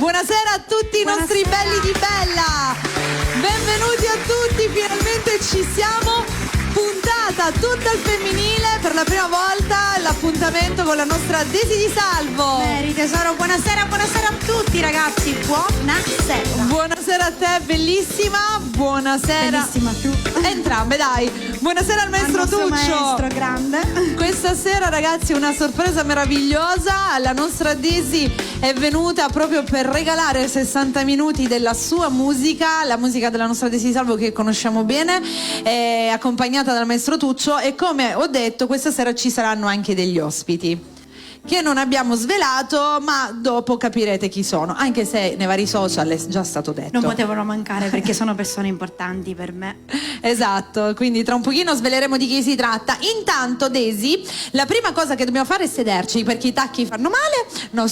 Buonasera a tutti i nostri belli di Bella. Benvenuti a tutti, finalmente ci siamo. Puntata tutta al femminile, per la prima volta l'appuntamento con la nostra Desi Di Salvo. Mary tesoro, buonasera a tutti ragazzi, buonasera. Buonasera a te, bellissima. Buonasera. Bellissima tu. Entrambe, dai. Buonasera al maestro Tuccio. Maestro grande. Questa sera ragazzi una sorpresa meravigliosa. La nostra Desi è venuta proprio per regalare 60 minuti della sua musica, la musica della nostra Desi Di Salvo che conosciamo bene, accompagnata dal maestro Tuccio, e come ho detto questa sera ci saranno anche degli ospiti che non abbiamo svelato, ma dopo capirete chi sono, anche se nei vari social è già stato detto. Non potevano mancare perché sono persone importanti per me. Esatto, quindi tra un pochino sveleremo di chi si tratta. Intanto Desi, la prima cosa che dobbiamo fare è sederci, perché i tacchi fanno male. No,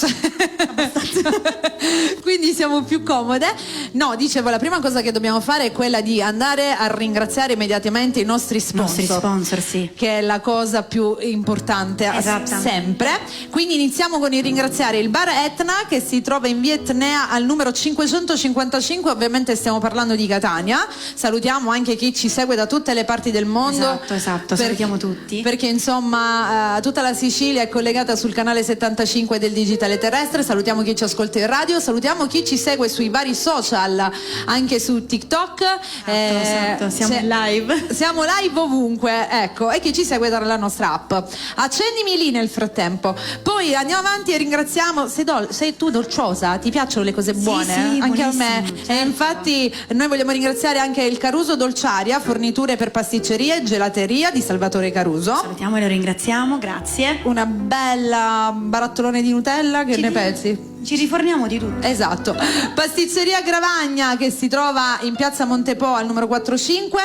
quindi siamo più comode. No, dicevo, la prima cosa che dobbiamo fare è quella di andare a ringraziare immediatamente i nostri sponsor, sì. che è la cosa più importante sempre. Quindi iniziamo con il ringraziare il bar Etna, che si trova in via Etnea al numero 555, ovviamente stiamo parlando di Catania. Salutiamo anche chi ci segue da tutte le parti del mondo. Esatto, salutiamo tutti. Perché insomma tutta la Sicilia è collegata sul canale 75 del digitale terrestre. Salutiamo chi ci ascolta in radio, salutiamo chi ci segue sui vari social, anche su TikTok. Esatto, siamo live. Siamo live ovunque, ecco, e chi ci segue dalla nostra app. Accendimi lì nel frattempo. Poi andiamo avanti e ringraziamo. Sei tu dolciosa? Ti piacciono le cose buone? Sì, anche a me. Certo. E infatti noi vogliamo ringraziare anche il Caruso Dolciaria, forniture per pasticceria e gelateria di Salvatore Caruso. Salutiamo e lo ringraziamo, grazie. Una bella barattolone di Nutella, che ne pensi? Ci riforniamo di tutto. Esatto. Pasticceria Gravagna, che si trova in piazza Montepo al numero 45.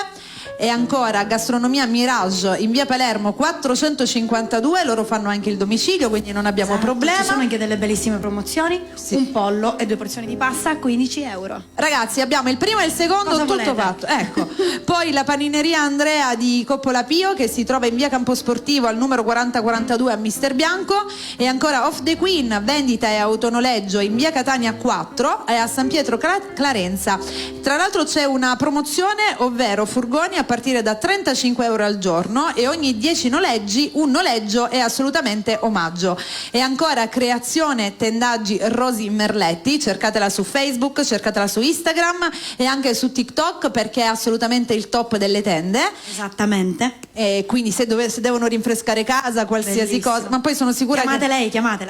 E ancora Gastronomia Mirage in via Palermo 452, loro fanno anche il domicilio, quindi non abbiamo problema. Ci sono anche delle bellissime promozioni, sì. Un pollo e 2 porzioni di pasta a 15 euro. Ragazzi, abbiamo il primo e il secondo. Cosa tutto volete? Fatto, ecco. Poi la panineria Andrea di Coppola Pio, che si trova in via Camposportivo al numero 4042 a Mister Bianco. E ancora Off the Queen, vendita e autonoleggio in via Catania 4 e a San Pietro Clarenza. Tra l'altro c'è una promozione, ovvero furgoni a partire da 35 euro al giorno, e ogni 10 noleggi un noleggio è assolutamente omaggio. E ancora Creazione Tendaggi Rosi Merletti, cercatela su Facebook, cercatela su Instagram e anche su TikTok, perché è assolutamente il top delle tende. Esattamente. E quindi se devono rinfrescare casa, qualsiasi bellissimo. Cosa, ma poi sono sicura chiamatela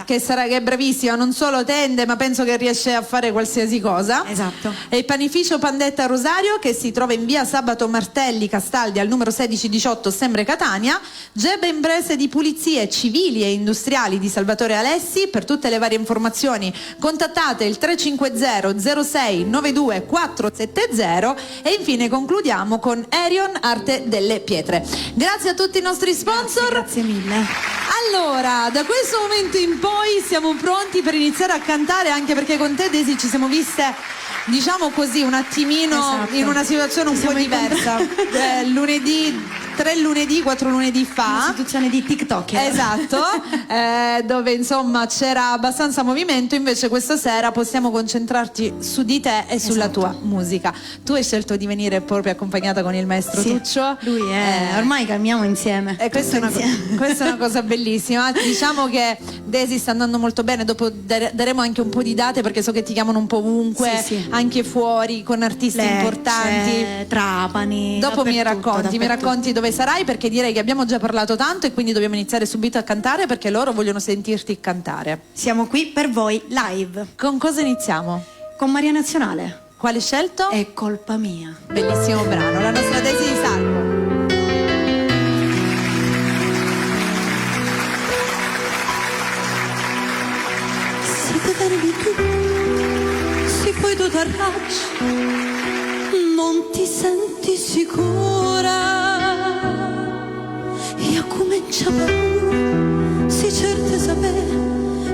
che è bravissima, non solo tende, ma penso che riesce a fare qualsiasi cosa. Esatto. E il panificio Pandetta Rosario, che si trova in via Sabato Martelli Castaldi al numero 1618 Sempre Catania. Geba Imprese di pulizie civili e industriali di Salvatore Alessi. Per tutte le varie informazioni contattate il 350 06 92 470. E infine concludiamo con Erion Arte delle Pietre. Grazie a tutti i nostri sponsor. Grazie mille. Allora, da questo momento in poi siamo pronti per iniziare a cantare, anche perché con te Desi ci siamo viste, diciamo così, un attimino in una situazione un po' diversa. Lunedì, 4 lunedì fa, un'istituzione di TikTok, esatto, dove insomma c'era abbastanza movimento. Invece questa sera possiamo concentrarci su di te e sulla tua musica. Tu hai scelto di venire proprio accompagnata con il maestro Tuccio. Lui è ormai camminiamo insieme, e questa è una cosa bellissima. Diciamo che Desi sta andando molto bene. Dopo daremo anche un po' di date, perché so che ti chiamano un po' ovunque, anche fuori con artisti importanti, Trapani. Dopo mi racconti dove sarai, perché direi che abbiamo già parlato tanto e quindi dobbiamo iniziare subito a cantare, perché loro vogliono sentirti cantare. Siamo qui per voi live. Con cosa iniziamo? Con Maria Nazionale. Quale scelto? È colpa mia. Bellissimo brano, la nostra Desi Di Salvo. Si vedermi tu, si poi tu t'arracci, non ti senti sicura. Io comincio a paura, si cerca sapere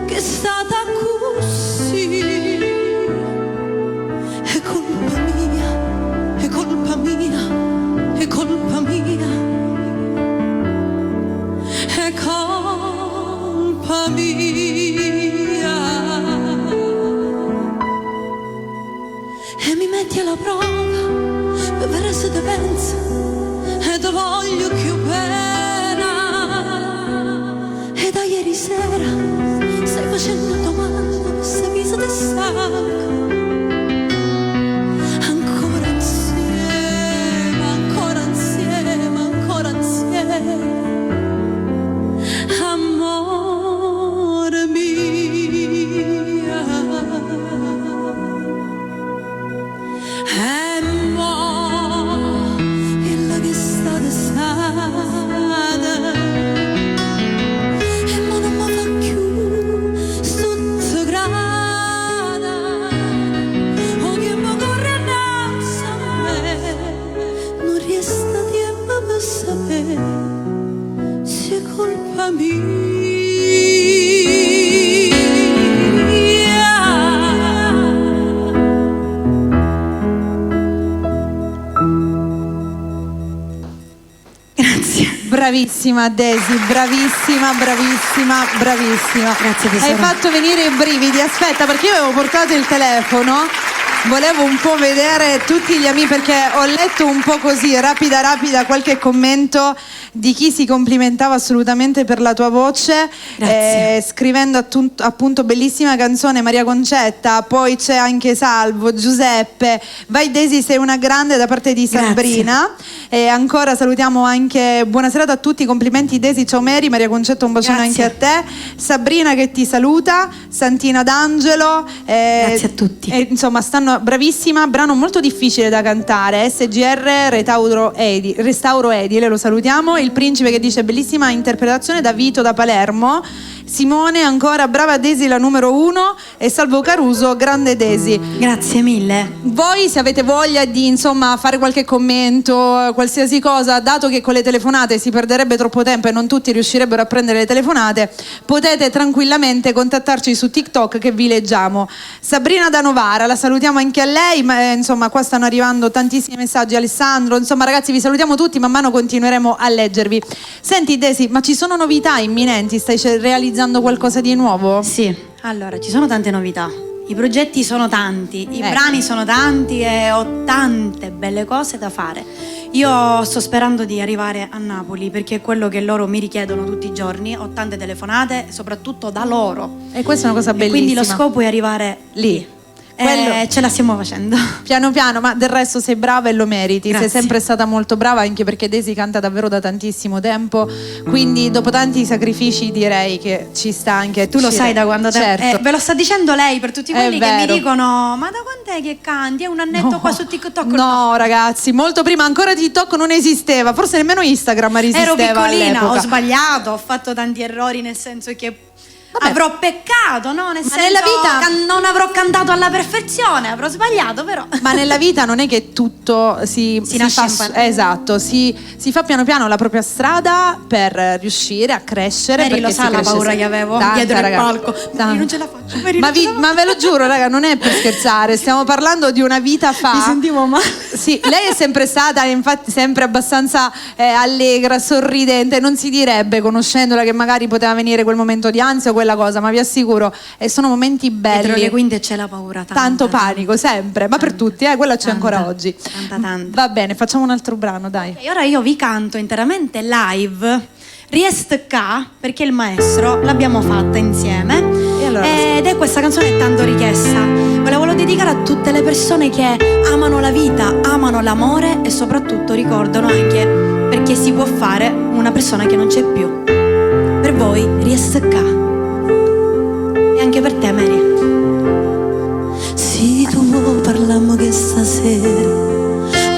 che è stata così. È colpa mia, è colpa mia, è colpa mia, è colpa mia. metti alla prova per vedere se te pensa e te voglio più bene. E da ieri sera stai facendo domande per questa vita di stanco. Ancora insieme, ancora insieme, ancora insieme, amore mio. E mo' quella che è stata e mo' non mi fa più sotto grada. O che mi corre innanzi a me, non resta tempo per sapere se è colpa mia. Bravissima Daisy, bravissima, bravissima, bravissima. Grazie tesoro. Hai fatto venire i brividi. Aspetta, perché io avevo portato il telefono, volevo un po' vedere tutti gli amici, perché ho letto un po' così, rapida, qualche commento di chi si complimentava assolutamente per la tua voce, scrivendo appunto bellissima canzone Maria Concetta, poi c'è anche Salvo, Giuseppe, vai Daisy sei una grande da parte di Sabrina. E ancora salutiamo anche, buona serata a tutti, complimenti Daisy, ciao Mary, Maria Concetta un bacione anche a te, Sabrina che ti saluta, Santina D'Angelo, grazie a tutti. Insomma stanno bravissima, brano molto difficile da cantare, SGR Restauro Edile, lo salutiamo, il Principe che dice bellissima interpretazione da Vito da Palermo, Simone ancora brava Daisy la numero 1 e Salvo Caruso grande Daisy. Grazie mille. Voi se avete voglia di insomma fare qualche commento, qualsiasi cosa, dato che con le telefonate si perderebbe troppo tempo e non tutti riuscirebbero a prendere le telefonate, potete tranquillamente contattarci su TikTok che vi leggiamo. Sabrina da Novara, la salutiamo anche a lei, ma insomma qua stanno arrivando tantissimi messaggi, Alessandro, insomma ragazzi vi salutiamo tutti, man mano continueremo a leggervi. Senti Daisy, ma ci sono novità imminenti? Stai realizzando qualcosa di nuovo? Sì, allora ci sono tante novità. I progetti sono tanti, i Ecco. brani sono tanti e ho tante belle cose da fare. Io sto sperando di arrivare a Napoli perché è quello che loro mi richiedono tutti i giorni. Ho tante telefonate, soprattutto da loro. E questa è una cosa E bellissima. quindi lo scopo è arrivare lì. E ce la stiamo facendo. Piano piano, ma del resto sei brava e lo meriti. Grazie. Sei sempre stata molto brava, anche perché Daisy canta davvero da tantissimo tempo, quindi dopo tanti sacrifici direi che ci sta anche. Tu lo sai da quando certo. ve lo sta dicendo lei per tutti quelli che mi vero. dicono ma da quant'è che canti? È un annetto qua su TikTok? No ragazzi, molto prima ancora TikTok non esisteva, forse nemmeno Instagram resisteva. Ero piccolina, all'epoca. ho sbagliato, ho fatto tanti errori nel senso che Vabbè. avrò peccato, no? Nel senso nella vita- non avrò cantato alla perfezione, avrò sbagliato però. Ma nella vita non è che tutto si nasce fa, imparando. esatto, si fa piano piano la propria strada per riuscire a crescere. Mary perché lo si sa la cresce paura sempre. che avevo Tanta, dietro il raga. palco. Tanta. Mary non ce la faccio. Mary Ma, non ce la ma ve lo giuro, raga, non è per scherzare, stiamo parlando di una vita fa. Mi sentivo male. Sì, lei è sempre stata, infatti, sempre abbastanza allegra, sorridente. Non si direbbe, conoscendola, che magari poteva venire quel momento di ansia o quella cosa, ma vi assicuro, sono momenti Dietro le belli. quinte c'è la paura, tanta, Tanto panico, sempre, ma per tutti, quella c'è Tanta, ancora oggi. tanta. Va bene, facciamo un altro brano, dai. E ora io vi canto interamente live Riest K, perché il maestro l'abbiamo fatta insieme. E allora ed è questa canzone tanto richiesta. Ve la volevo dedicare a tutte le persone che amano la vita, amano l'amore e soprattutto ricordano anche perché si può fare una persona che non c'è più. Per voi Riest K. E anche per te Mary. Se tu parliamo che stasera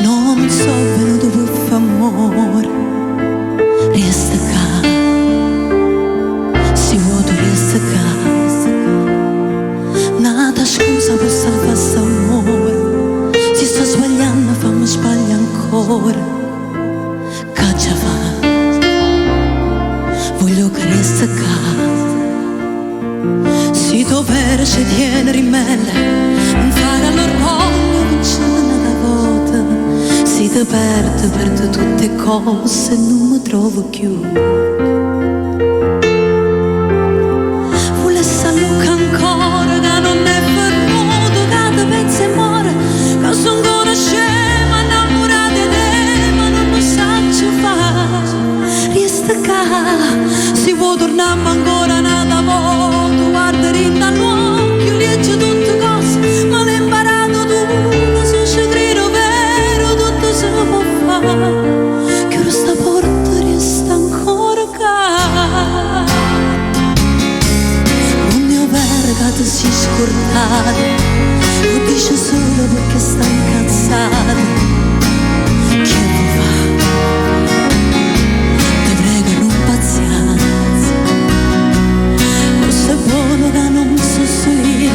non so venuto per fare amore, resta qua, si vuoi tu resta qua, nata scusa per salvare amore, si sta sbagliando fammi sbagliare ancora, caccia fa, voglio che resta qua. Si dovere ci tiene rimelle, non fare all'orgoglio, non c'è una volta. Si te perde tutte cose e non mi trovo più. Volesse a Luca ancora, che non è venuto, che te pensi e muore, che son dice solo perché sta incazzata. Che vuoi fare? Ti prego non pazienza. Questo è buono che non so io,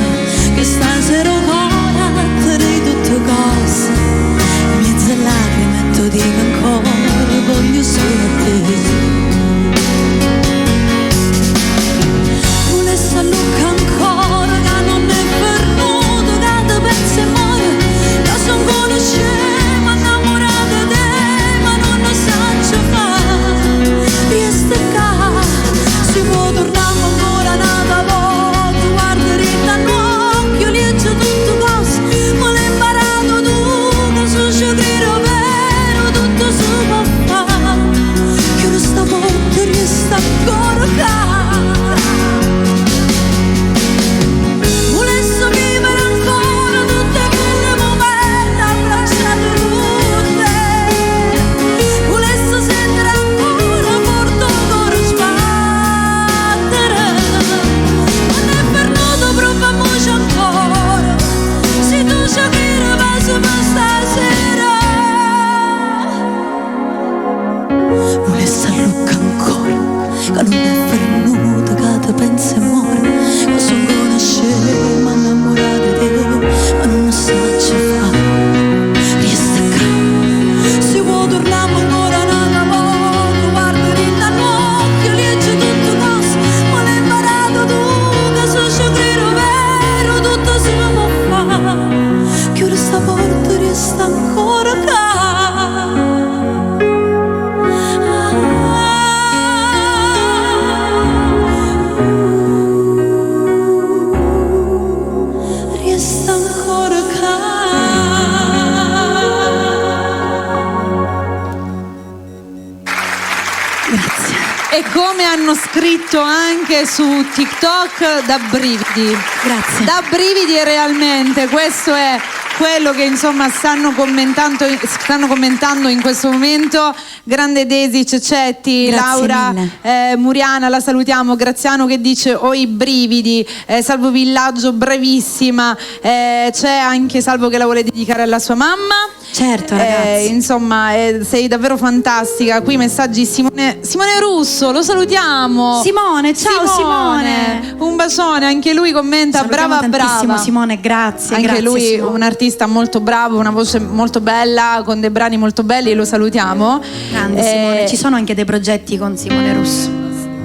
che stasera ancora te di tutte cose. Mezze lacrime ti dico ancora, voglio solo te. Volesse a Lucca ancora, che non è venuto, che te pensi e muore, che son conosciuto, ma innamorata di te, ma non lo saggio fare. Resta qua, si può tornare ancora un'altra volta, guarda ritta all'occhio, legge tutto cose, ma l'hai imparato tu, che so scegliere vero, tutto si può fare. Chiudo sta porta, resta ancora qua. Volesse vivere ancora tutte quelle momenti abbracciate tutte. Volesse sentire ancora forte il cuore sbattere. Non è venuto proprio a moce ancora, se tu ci credi per stasera. Volesse a Lucca ancora, che non è venuto, che te pensi e muore, che son conosciuto, ma innamorata di te, ma non lo saggio fare. Resta qua, si può tornare ancora un'altra volta, guarda ritta all'occhio, legge tutto cose, ma l'hai imparato tu, che so scegliere vero, tutto si può fare. Chiude sta porta, resta ancora qua. Resta ancora qua. Grazie. E come hanno scritto anche su TikTok, da brividi. Grazie. Da brividi realmente, questo è quello che insomma stanno commentando in questo momento. Grande Desi Cecetti, Grazie Laura mille. Muriana, la salutiamo. Graziano che dice ho i brividi, Salvo Villaggio bravissima, c'è anche Salvo che la vuole dedicare alla sua mamma. Certo, ragazzi. Insomma, sei davvero fantastica. Qui messaggi Simone Russo, lo salutiamo. Simone, ciao Simone. Un bacione, anche lui commenta Salutiamo brava tantissimo brava. Simone, grazie. Anche grazie, lui Simone. un artista molto bravo, una voce molto bella, con dei brani molto belli, lo salutiamo. Grande Simone, ci sono anche dei progetti con Simone Russo.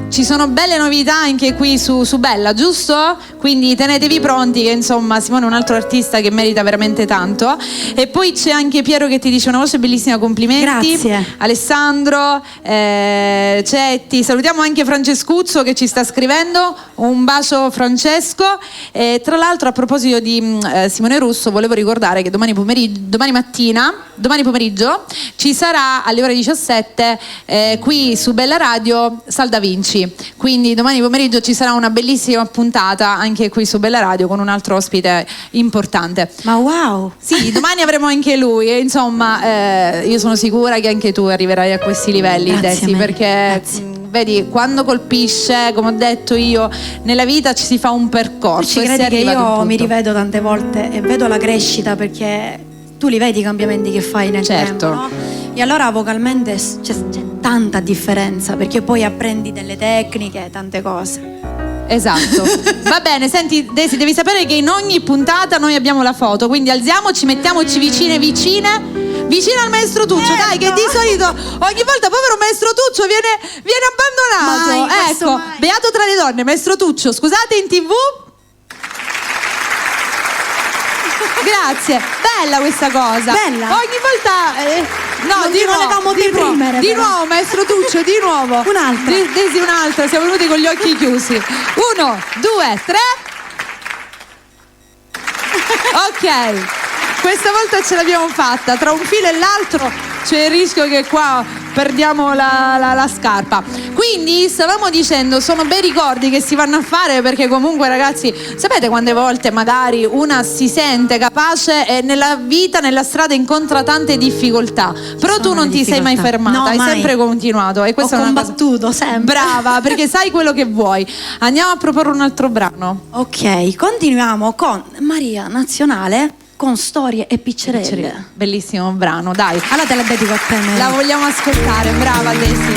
Ci sono belle novità anche qui su Bella, giusto? Quindi tenetevi pronti che insomma Simone è un altro artista che merita veramente tanto. E poi c'è anche Piero che ti dice una voce bellissima, complimenti. Grazie. Alessandro, Cetti, salutiamo anche Francescuzzo che ci sta scrivendo, un bacio Francesco. E tra l'altro a proposito di Simone Russo volevo ricordare che domani pomeriggio ci sarà alle ore 17 qui su Bella Radio Sal Da Vinci. Quindi domani pomeriggio ci sarà una bellissima puntata anche qui su Bella Radio con un altro ospite importante. Ma wow! Sì, domani avremo anche lui e insomma io sono sicura che anche tu arriverai a questi livelli, Grazie, Desi, Mary, perché grazie. Vedi, quando colpisce, come ho detto io, nella vita ci si fa un percorso. Ci e si credi che arriva ad un io punto. mi rivedo tante volte e vedo la crescita, perché tu li vedi i cambiamenti che fai nel Certo. tempo, no? E allora vocalmente c'è tanta differenza, perché poi apprendi delle tecniche, tante cose. Esatto. Va bene, senti Desi, devi sapere che in ogni puntata noi abbiamo la foto, quindi alziamoci, mettiamoci vicino al maestro Tuccio, dai, che di solito ogni volta povero maestro Tuccio viene abbandonato. Mai, questo Ecco, mai. beato tra le donne, maestro Tuccio, scusate, in TV. Grazie, bella questa cosa. Bella. Ogni volta no, Non di ti nuovo, volevamo deprimere, di però. nuovo, maestro Tuccio, di nuovo. Un'altra. Desi, un'altra, siamo venuti con gli occhi chiusi. 1, 2, 3. Ok, questa volta ce l'abbiamo fatta. Tra un filo e l'altro c'è il rischio che qua perdiamo la scarpa. Quindi stavamo dicendo, sono bei ricordi che si vanno a fare, perché comunque ragazzi, sapete quante volte magari una si sente capace e nella vita, nella strada incontra tante difficoltà, però Sono tu non le ti sei mai difficoltà. fermata, No, hai mai. sempre continuato e questa Ho è una cosa combattuto sempre. brava, perché sai quello che vuoi. Andiamo a proporre un altro brano. Ok, continuiamo con Maria Nazionale, con storie e piccerelle. Bellissimo brano, dai. Allora te la dedico a te, Mary. La vogliamo ascoltare, brava Daisy.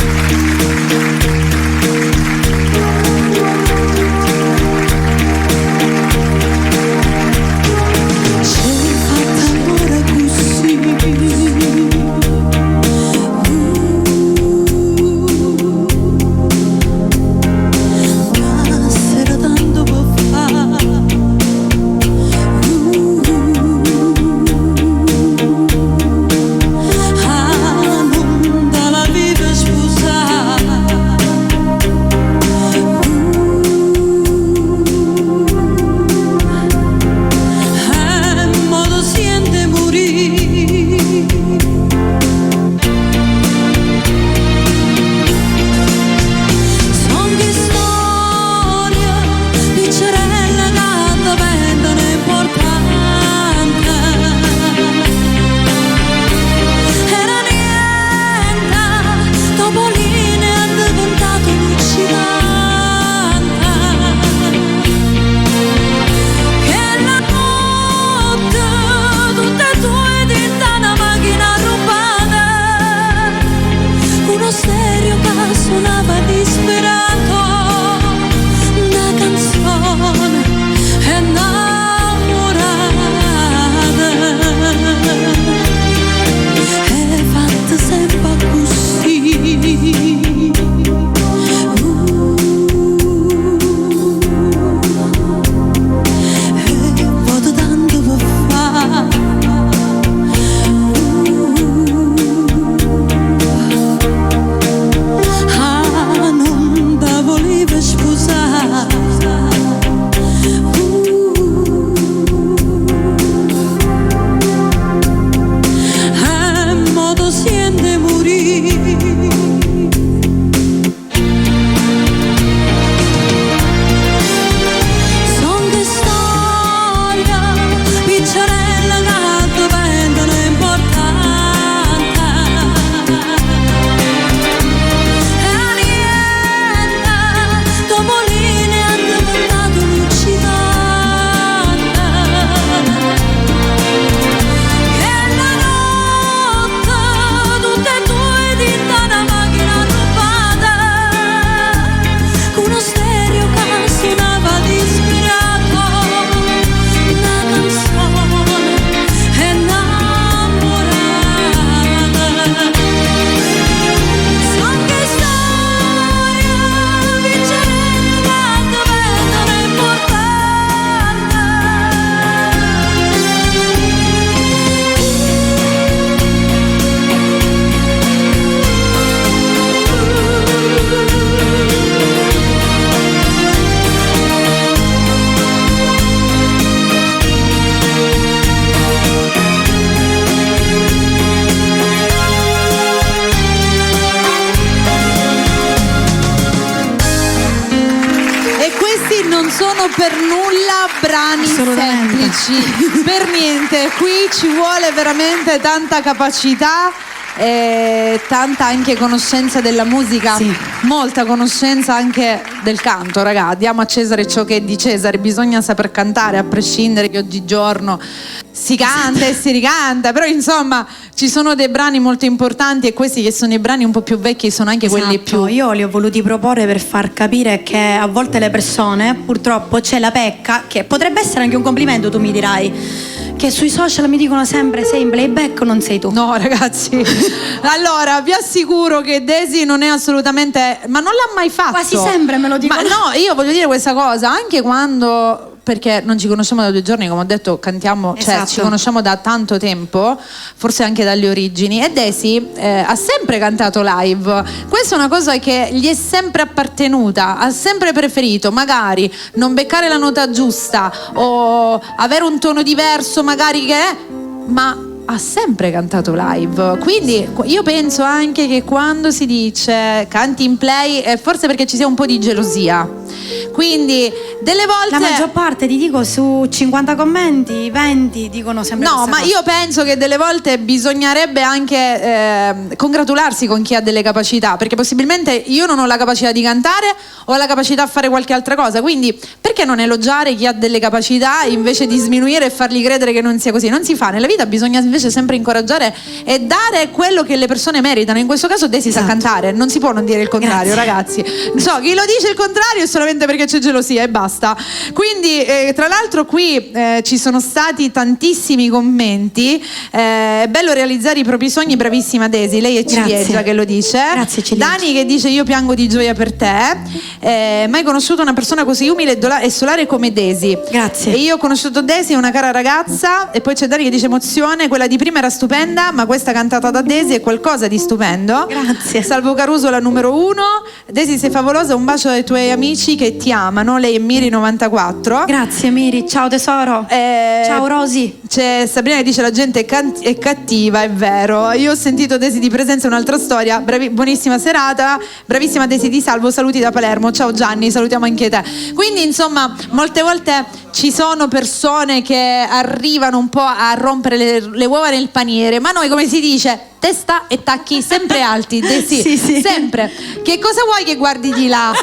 Per nulla brani semplici, per niente, qui ci vuole veramente tanta capacità e tanta anche conoscenza della musica, sì. Molta conoscenza anche del canto, raga, diamo a Cesare ciò che è di Cesare, bisogna saper cantare a prescindere che oggigiorno si canta e si ricanta, però insomma ci sono dei brani molto importanti e questi che sono i brani un po' più vecchi sono anche quelli più... Io li ho voluti proporre per far capire che a volte le persone, purtroppo c'è la pecca, che potrebbe essere anche un complimento, tu mi dirai, che sui social mi dicono sempre sei in playback o non sei tu. No ragazzi, allora vi assicuro che Daisy non è assolutamente, ma non l'ha mai fatto. Quasi sempre me lo dicono. Ma no, io voglio dire questa cosa, anche quando... Perché non ci conosciamo da 2 giorni, come ho detto, cantiamo, esatto. Cioè ci conosciamo da tanto tempo, forse anche dalle origini. E Daisy ha sempre cantato live. Questa è una cosa che gli è sempre appartenuta, ha sempre preferito, magari non beccare la nota giusta o avere un tono diverso, magari ma ha sempre cantato live. Quindi io penso anche che quando si dice canti in play è forse perché ci sia un po' di gelosia. Quindi delle volte La maggior parte, ti dico, su 50 commenti 20 dicono sempre no, questa ma cosa. io penso che delle volte bisognerebbe anche congratularsi con chi ha delle capacità, perché possibilmente io non ho la capacità di cantare, ho la capacità di fare qualche altra cosa, quindi perché non elogiare chi ha delle capacità invece di sminuire e fargli credere che non sia così? Non si fa, nella vita bisogna invece sempre incoraggiare e dare quello che le persone meritano. In questo caso Daisy sa cantare, non si può non dire il contrario. Grazie. Ragazzi, so, chi lo dice il contrario è solamente perché c'è gelosia e basta. Quindi tra l'altro qui ci sono stati tantissimi commenti, è bello realizzare i propri sogni, bravissima Daisy, lei è ciliegia che lo dice. Grazie, ciliegia. Dani che dice io piango di gioia per te, mai conosciuto una persona così umile e solare come Daisy. Grazie. E io ho conosciuto Daisy, una cara ragazza. E poi c'è Dani che dice emozione, quella di prima era stupenda, ma questa cantata da Daisy è qualcosa di stupendo. Grazie. Salvo Caruso la numero 1. Daisy sei favolosa, un bacio ai tuoi amici che ti amano. Lei è Miri 94. Grazie Miri, ciao tesoro. Ciao Rosy. C'è Sabrina che dice la gente è cattiva, è vero. Io ho sentito Daisy di presenza, un'altra storia. Buonissima serata, bravissima Daisy, ti salvo, saluti da Palermo. Ciao Gianni, salutiamo anche te. Quindi insomma molte volte ci sono persone che arrivano un po' a rompere le uova nel paniere, ma noi, come si dice, testa e tacchi sempre alti. Sì. Sempre. Che cosa vuoi che guardi di là?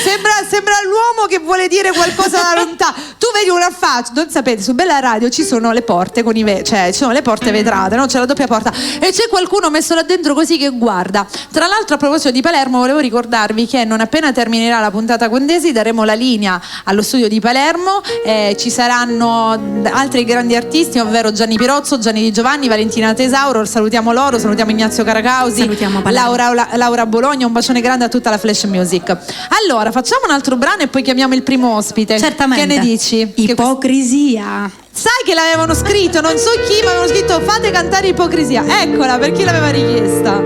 Sembra l'uomo che vuole dire qualcosa da lontano. Tu vedi una faccia, non sapete, su Bella Radio ci sono le porte con cioè ci sono le porte vetrate, no? C'è la doppia porta e c'è qualcuno messo là dentro così che guarda. Tra l'altro, a proposito di Palermo, volevo ricordarvi che non appena terminerà la puntata con Daisy daremo la linea allo studio di Palermo. Ci saranno altri grandi artisti, ovvero Gianni Pirozzo, Gianni Di Giovanni, Valentina Tesauro. Salutiamo loro, salutiamo Ignazio Caracausi, Salutiamo Palermo. Laura Bologna. Un bacione grande a tutta la Flash Music. Allora facciamo un altro brano e poi chiamiamo il primo ospite. Certamente. Che ne dici? Ipocrisia. Sai che l'avevano scritto, non so chi, ma avevano scritto fate cantare Ipocrisia. Eccola, per chi l'aveva richiesta.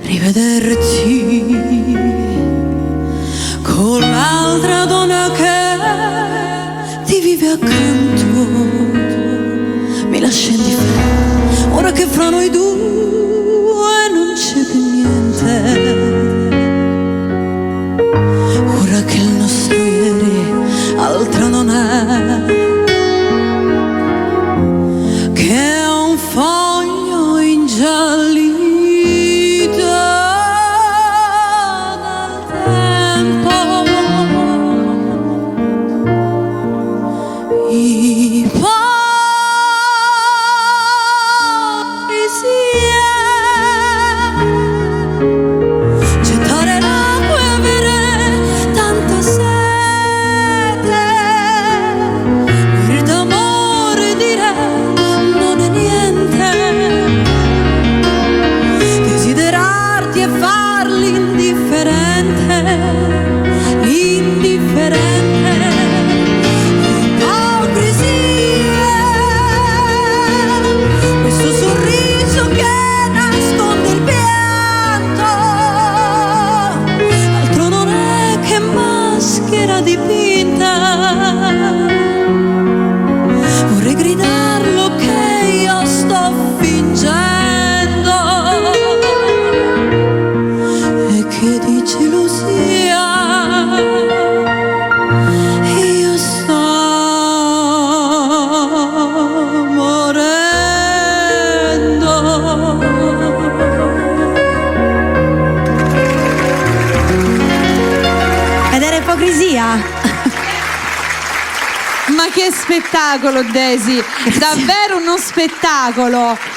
Rivederti con l'altra donna che ti vive accanto mi lascia indifferente. Ora che fra noi due non c'è più niente, ora che il nostro ieri altro non è che un foglio ingiallito Ma che spettacolo, Daisy, davvero uno spettacolo.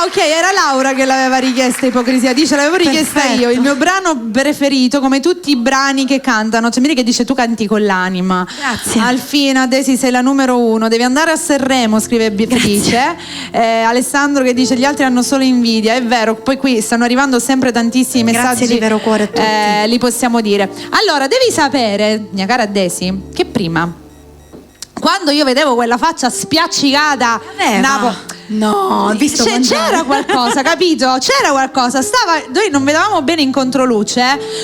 Ok, era Laura che l'aveva richiesta Ipocrisia. Dice l'avevo richiesta Perfetto. io. Il mio brano preferito, come tutti i brani che cantano. C'è Miri che dice tu canti con l'anima. Grazie. Alfina, Daisy sei la numero 1. Devi andare a Sanremo, scrive Beatrice. Alessandro che dice gli altri hanno solo invidia. È vero, poi qui stanno arrivando sempre tantissimi messaggi. Grazie di vero cuore a tutti. Li possiamo dire. Allora, devi sapere, mia cara Daisy, che prima, quando io vedevo quella faccia spiaccicata, No, ho visto c'era qualcosa, capito? C'era qualcosa. Noi non vedevamo bene in controluce,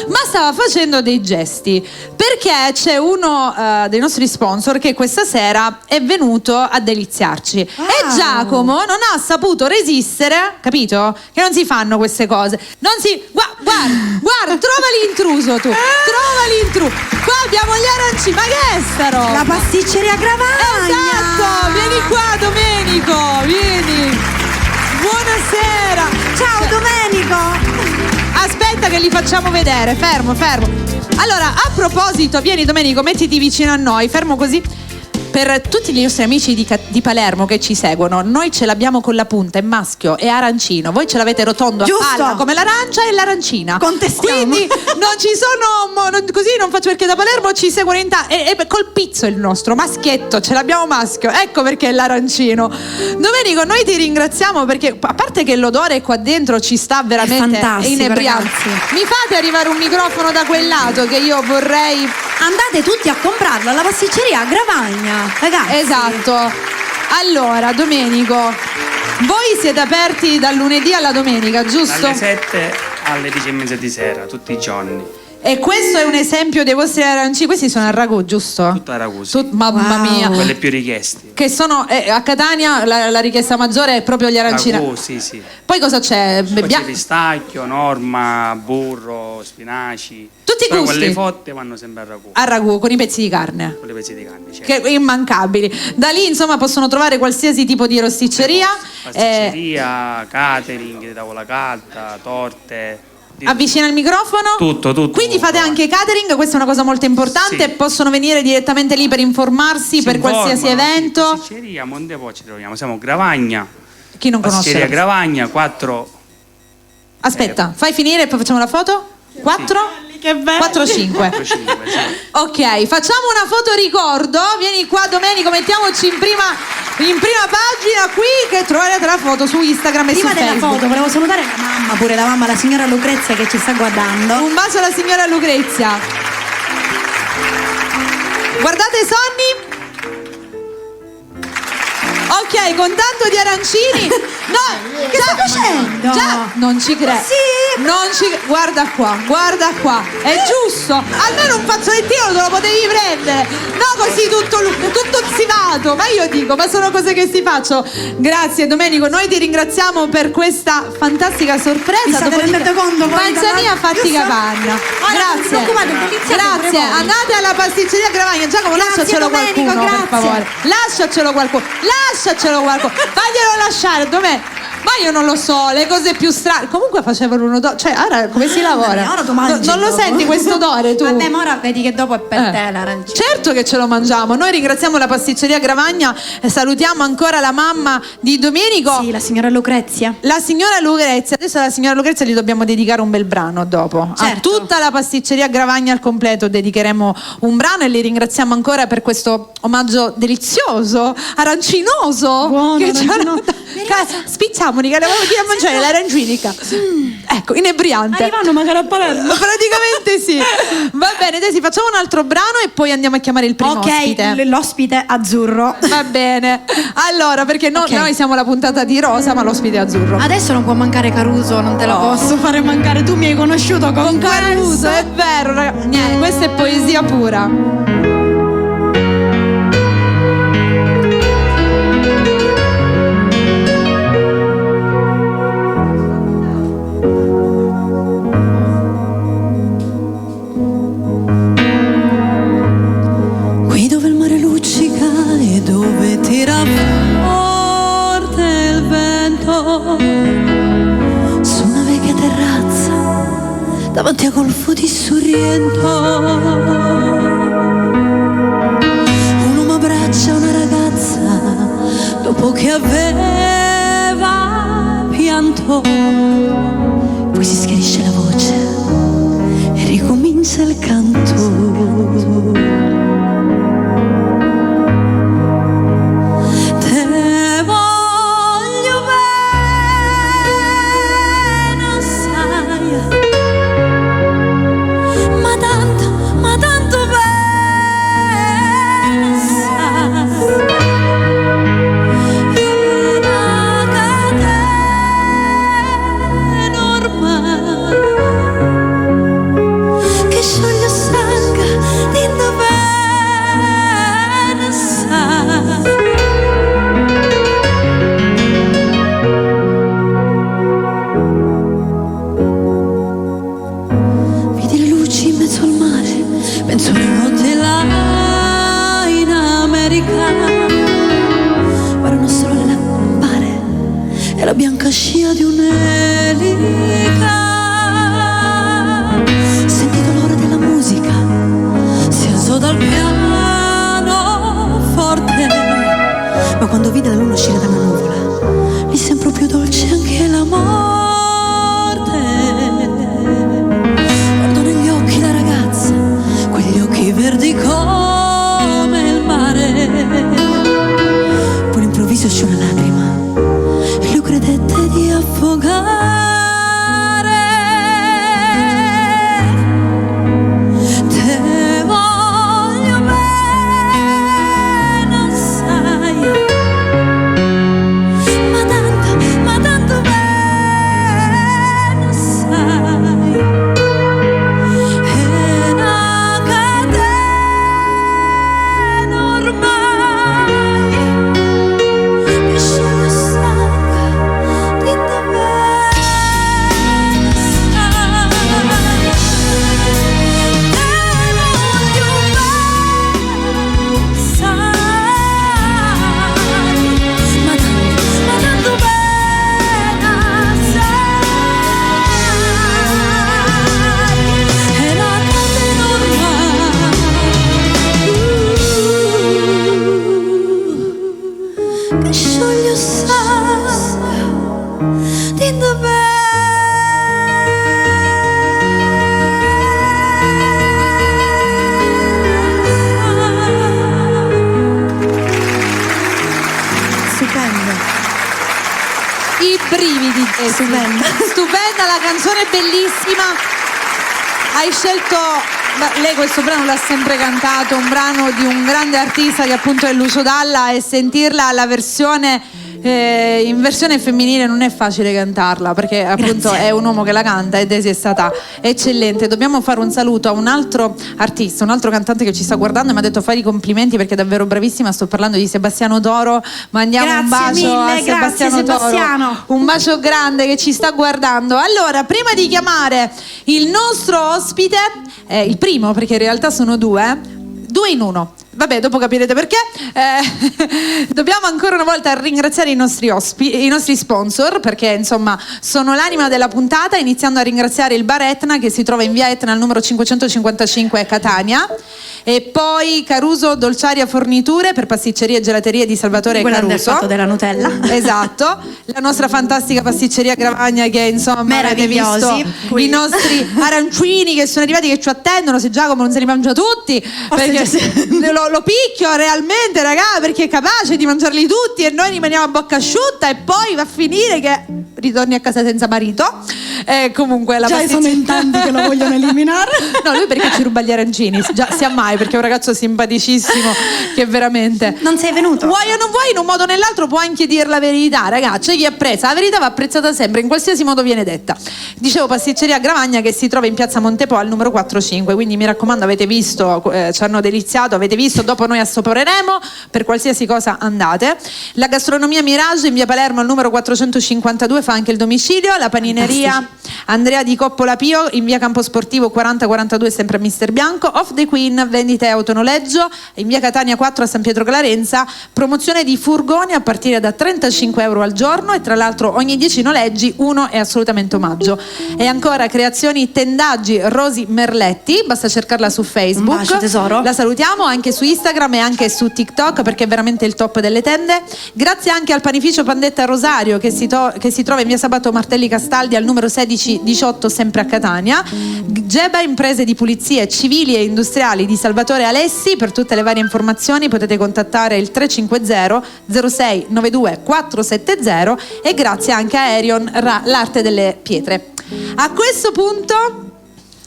ma stava facendo dei gesti. Perché c'è uno dei nostri sponsor che questa sera è venuto a deliziarci. E Giacomo non ha saputo resistere, capito? Che non si fanno queste cose. Non si. Guarda, trova l'intruso tu. Trova l'intruso. Qua abbiamo gli arancini. Ma che è sta roba? La pasticceria Gravagna. Esatto, vieni qua Domenico, vieni. Buonasera. Ciao Domenico. Aspetta che li facciamo vedere, fermo. Allora, a proposito, vieni Domenico, mettiti vicino a noi, fermo così. Per tutti i nostri amici di Palermo che ci seguono, noi ce l'abbiamo con la punta, è maschio, è arancino. Voi ce l'avete rotondo a palla come l'arancia e l'arancina. Contestiamo. Quindi non ci sono, così non faccio perché da Palermo ci seguono e col pizzo il nostro, maschietto, ce l'abbiamo maschio. Ecco perché è l'arancino. Domenico, noi ti ringraziamo perché, a parte che l'odore qua dentro ci sta veramente inebriante. Mi fate arrivare un microfono da quel lato che io vorrei. Andate tutti a comprarlo alla pasticceria Gravagna. Ragazzi. Esatto. Allora, Domenico, voi siete aperti dal lunedì alla domenica, giusto? Dalle 7 alle 10:30 di sera, tutti i giorni. E questo è un esempio dei vostri arancini. Questi sono a ragù, giusto? Tutto a ragù, sì. Mamma mia. Quelle più richieste. Che sono a Catania la richiesta maggiore è proprio gli arancini. Ragù, sì. Poi cosa c'è? Poi c'è pistacchio, norma, burro, spinaci. Tutti i però gusti. quelle fotte vanno sempre a ragù. A ragù, con i pezzi di carne. Con le pezzi di carne, certo. Che immancabili. Da lì insomma possono trovare qualsiasi tipo di rosticceria. Pasticceria, catering, tavola calda, torte. Avvicina il microfono. Tutto. Quindi fate anche catering, questa è una cosa molto importante. Sì. Possono venire direttamente lì per informarsi per qualsiasi evento. Sì, pasticceria, Montepo ci troviamo. Siamo Gravagna. Chi non conosce? Pasticceria Gravagna, 4. Aspetta, fai finire e poi facciamo la foto? 4? Che bello. 4-5. Sì. Ok, facciamo una foto ricordo. Vieni qua Domenico, mettiamoci in prima pagina qui che troverete la foto su Instagram e Prima su della Facebook. foto volevo salutare la mamma, pure la mamma, la signora Lucrezia che ci sta guardando. Un bacio alla signora Lucrezia. Guardate Sonny. Ok, con tanto di arancini. No, Che sta facendo? Già, non ci credo. Sì. Guarda qua. È giusto. Almeno un fazzolettino te lo potevi prendere. No, così tutto zivato. Ma io dico, ma sono cose che si faccio. Grazie Domenico, noi ti ringraziamo per questa fantastica sorpresa. Vi state rendendo conto? Panzania fatti capanna. Non vi preoccupate, deliziate pure Grazie. voi. Andate alla pasticceria Gravagna. Giacomo, Grazie, lasciacelo Domenico, qualcuno, per grazie. favore. Lasciacelo qualcuno. Faglielo lasciare. Dov'è? Ma io non lo so, le cose più strane. Comunque facevano un odore. Cioè, ora come si lavora? Ora tu mangi non lo dopo. senti questo odore tu? Vabbè, ma ora vedi che dopo è per te l'arancino. Certo che ce lo mangiamo. Noi ringraziamo la pasticceria Gravagna e salutiamo ancora la mamma di Domenico. Sì, la signora Lucrezia. La signora Lucrezia, adesso alla signora Lucrezia gli dobbiamo dedicare un bel brano dopo. Certo. A tutta la pasticceria Gravagna al completo dedicheremo un brano e li ringraziamo ancora per questo omaggio delizioso, arancinoso. Buono, che ci arancino. spicciamoli, che avevamo di mangiare l'arancinica. Ecco, inebriante. Arrivano magari a Palermo. Praticamente sì. Va bene, Desi, facciamo un altro brano e poi andiamo a chiamare il primo ospite. Ok, l'ospite azzurro. Va bene. Allora, perché noi siamo la puntata di rosa, ma l'ospite è azzurro. Adesso non può mancare Caruso, non te lo posso fare mancare. Tu mi hai conosciuto con Caruso, è vero, ragazzi. Niente, questa è poesia pura. Qui dove il mare luccica e dove tira forte il vento, su una vecchia terrazza davanti a Golfo di Sorrento, un uomo abbraccia una ragazza dopo che aveva pianto, poi si schiarisce la voce e ricomincia il canto. la bianca scia di un'elica. Sentito l'ora della musica, si alzò dal piano forte, ma quando vide la luna uscire dalla nuvola, gli sembrò più dolce anche la morte. Guardò negli occhi la ragazza, quegli occhi verdi come il mare. Poi all'improvviso uscì una lacrima e lui credette di affogare. Te voglio bene assai, ma tanto bene assai. E una catena ormai che scioglie sangue di dove stai. Te voglio bene assai, ma tanto bene assai. E la catena ormai che scioglie sangue di dove Stupendo. I brividi. Stupenda. Stupenda, la canzone è bellissima. Hai scelto, lei questo brano l'ha sempre cantato, un brano di un grande artista che appunto è Lucio Dalla, e sentirla alla versione in versione femminile non è facile cantarla, perché appunto è un uomo che la canta, e Daisy è stata eccellente. Dobbiamo fare un saluto a un altro artista, un altro cantante che ci sta guardando e mi ha detto fai i complimenti perché è davvero bravissima. Sto parlando di Sebastiano Toro. Mandiamo un Grazie bacio mille, a Sebastiano grazie, Sebastiano. Toro, un bacio grande che ci sta guardando. Allora, prima di chiamare il nostro ospite, il primo, perché in realtà sono due in uno, vabbè, dopo capirete perché, dobbiamo ancora una volta ringraziare i nostri sponsor, perché insomma sono l'anima della puntata, iniziando a ringraziare il Bar Etna, che si trova in via Etna al numero 555 a Catania, e poi Caruso Dolciaria Forniture per pasticcerie e gelaterie di Salvatore Quella del Caruso. fatto della Nutella. Esatto, la nostra fantastica pasticceria Gravagna, che insomma avete visto Meravigliosi, qui. i nostri arancini che sono arrivati, che ci attendono, se Giacomo non se li mangia tutti, perché lo picchio realmente, ragà, perché è capace di mangiarli tutti e noi rimaniamo a bocca asciutta, e poi va a finire che ritorni a casa senza marito. Comunque la Già sono in tanti che lo vogliono eliminare. No, lui perché ci ruba gli arancini, già sia mai, perché è un ragazzo simpaticissimo che veramente... Non sei venuto? Vuoi o non vuoi, in un modo o nell'altro può anche dire la verità, ragazzi. Chi apprezza la verità va apprezzata sempre, in qualsiasi modo viene detta. Dicevo, pasticceria Gravagna, che si trova in piazza Montepo al numero 45, quindi mi raccomando, avete visto, ci hanno deliziato, avete visto, dopo noi assaporeremo, per qualsiasi cosa andate. La gastronomia Mirage in via Palermo al numero 452 fa anche il domicilio. La panineria Andrea di Coppola Pio in via Camposportivo 4042 sempre a Mister Bianco. Off the Queen, vendita e autonoleggio in via Catania 4 a San Pietro Clarenza, promozione di furgoni a partire da 35 euro al giorno, e tra l'altro ogni 10 noleggi uno è assolutamente omaggio. E ancora Creazioni Tendaggi Rosi Merletti, basta cercarla su Facebook. Un bacio, tesoro. La salutiamo anche su Instagram e anche su TikTok, perché è veramente il top delle tende. Grazie anche al panificio Pandetta Rosario, che si trova in via Sabato Martelli Castaldi al numero 1618 sempre a Catania. Geba Imprese di Pulizie Civili e Industriali di Salvatore Alessi. Per tutte le varie informazioni potete contattare il 350 06 92 470, e grazie anche a Aerion, l'arte delle pietre. A questo punto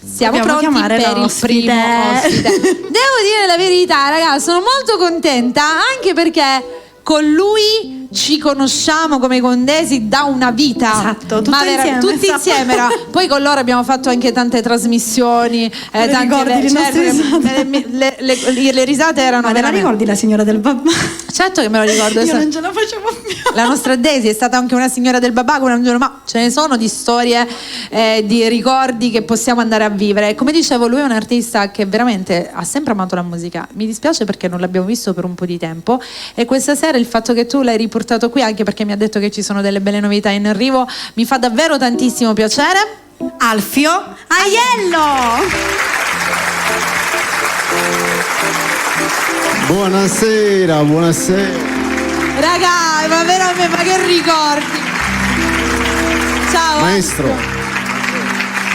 siamo Dobbiamo pronti chiamare per il l'ospite. primo ospite. Devo dire la verità, ragazzi, sono molto contenta, anche perché con lui ci conosciamo come con Daisy da una vita. Esatto, tutti insieme. Poi con loro abbiamo fatto anche tante trasmissioni, ricordi le nostre risate? le risate erano Ma te la veramente... ricordi la signora del babà? Certo che me lo ricordo. Io non ce la facevo più. La nostra Daisy è stata anche una signora del babà con un giorno, ma ce ne sono di storie, di ricordi che possiamo andare a vivere. Come dicevo, lui è un artista che veramente ha sempre amato la musica. Mi dispiace perché non l'abbiamo visto per un po' di tempo, e questa sera il fatto che tu l'hai riproposto portato qui, anche perché mi ha detto che ci sono delle belle novità in arrivo. Mi fa davvero tantissimo piacere. Alfio Aiello. Buonasera, buonasera. Raga, ma veramente, ma che ricordi. Ciao Maestro.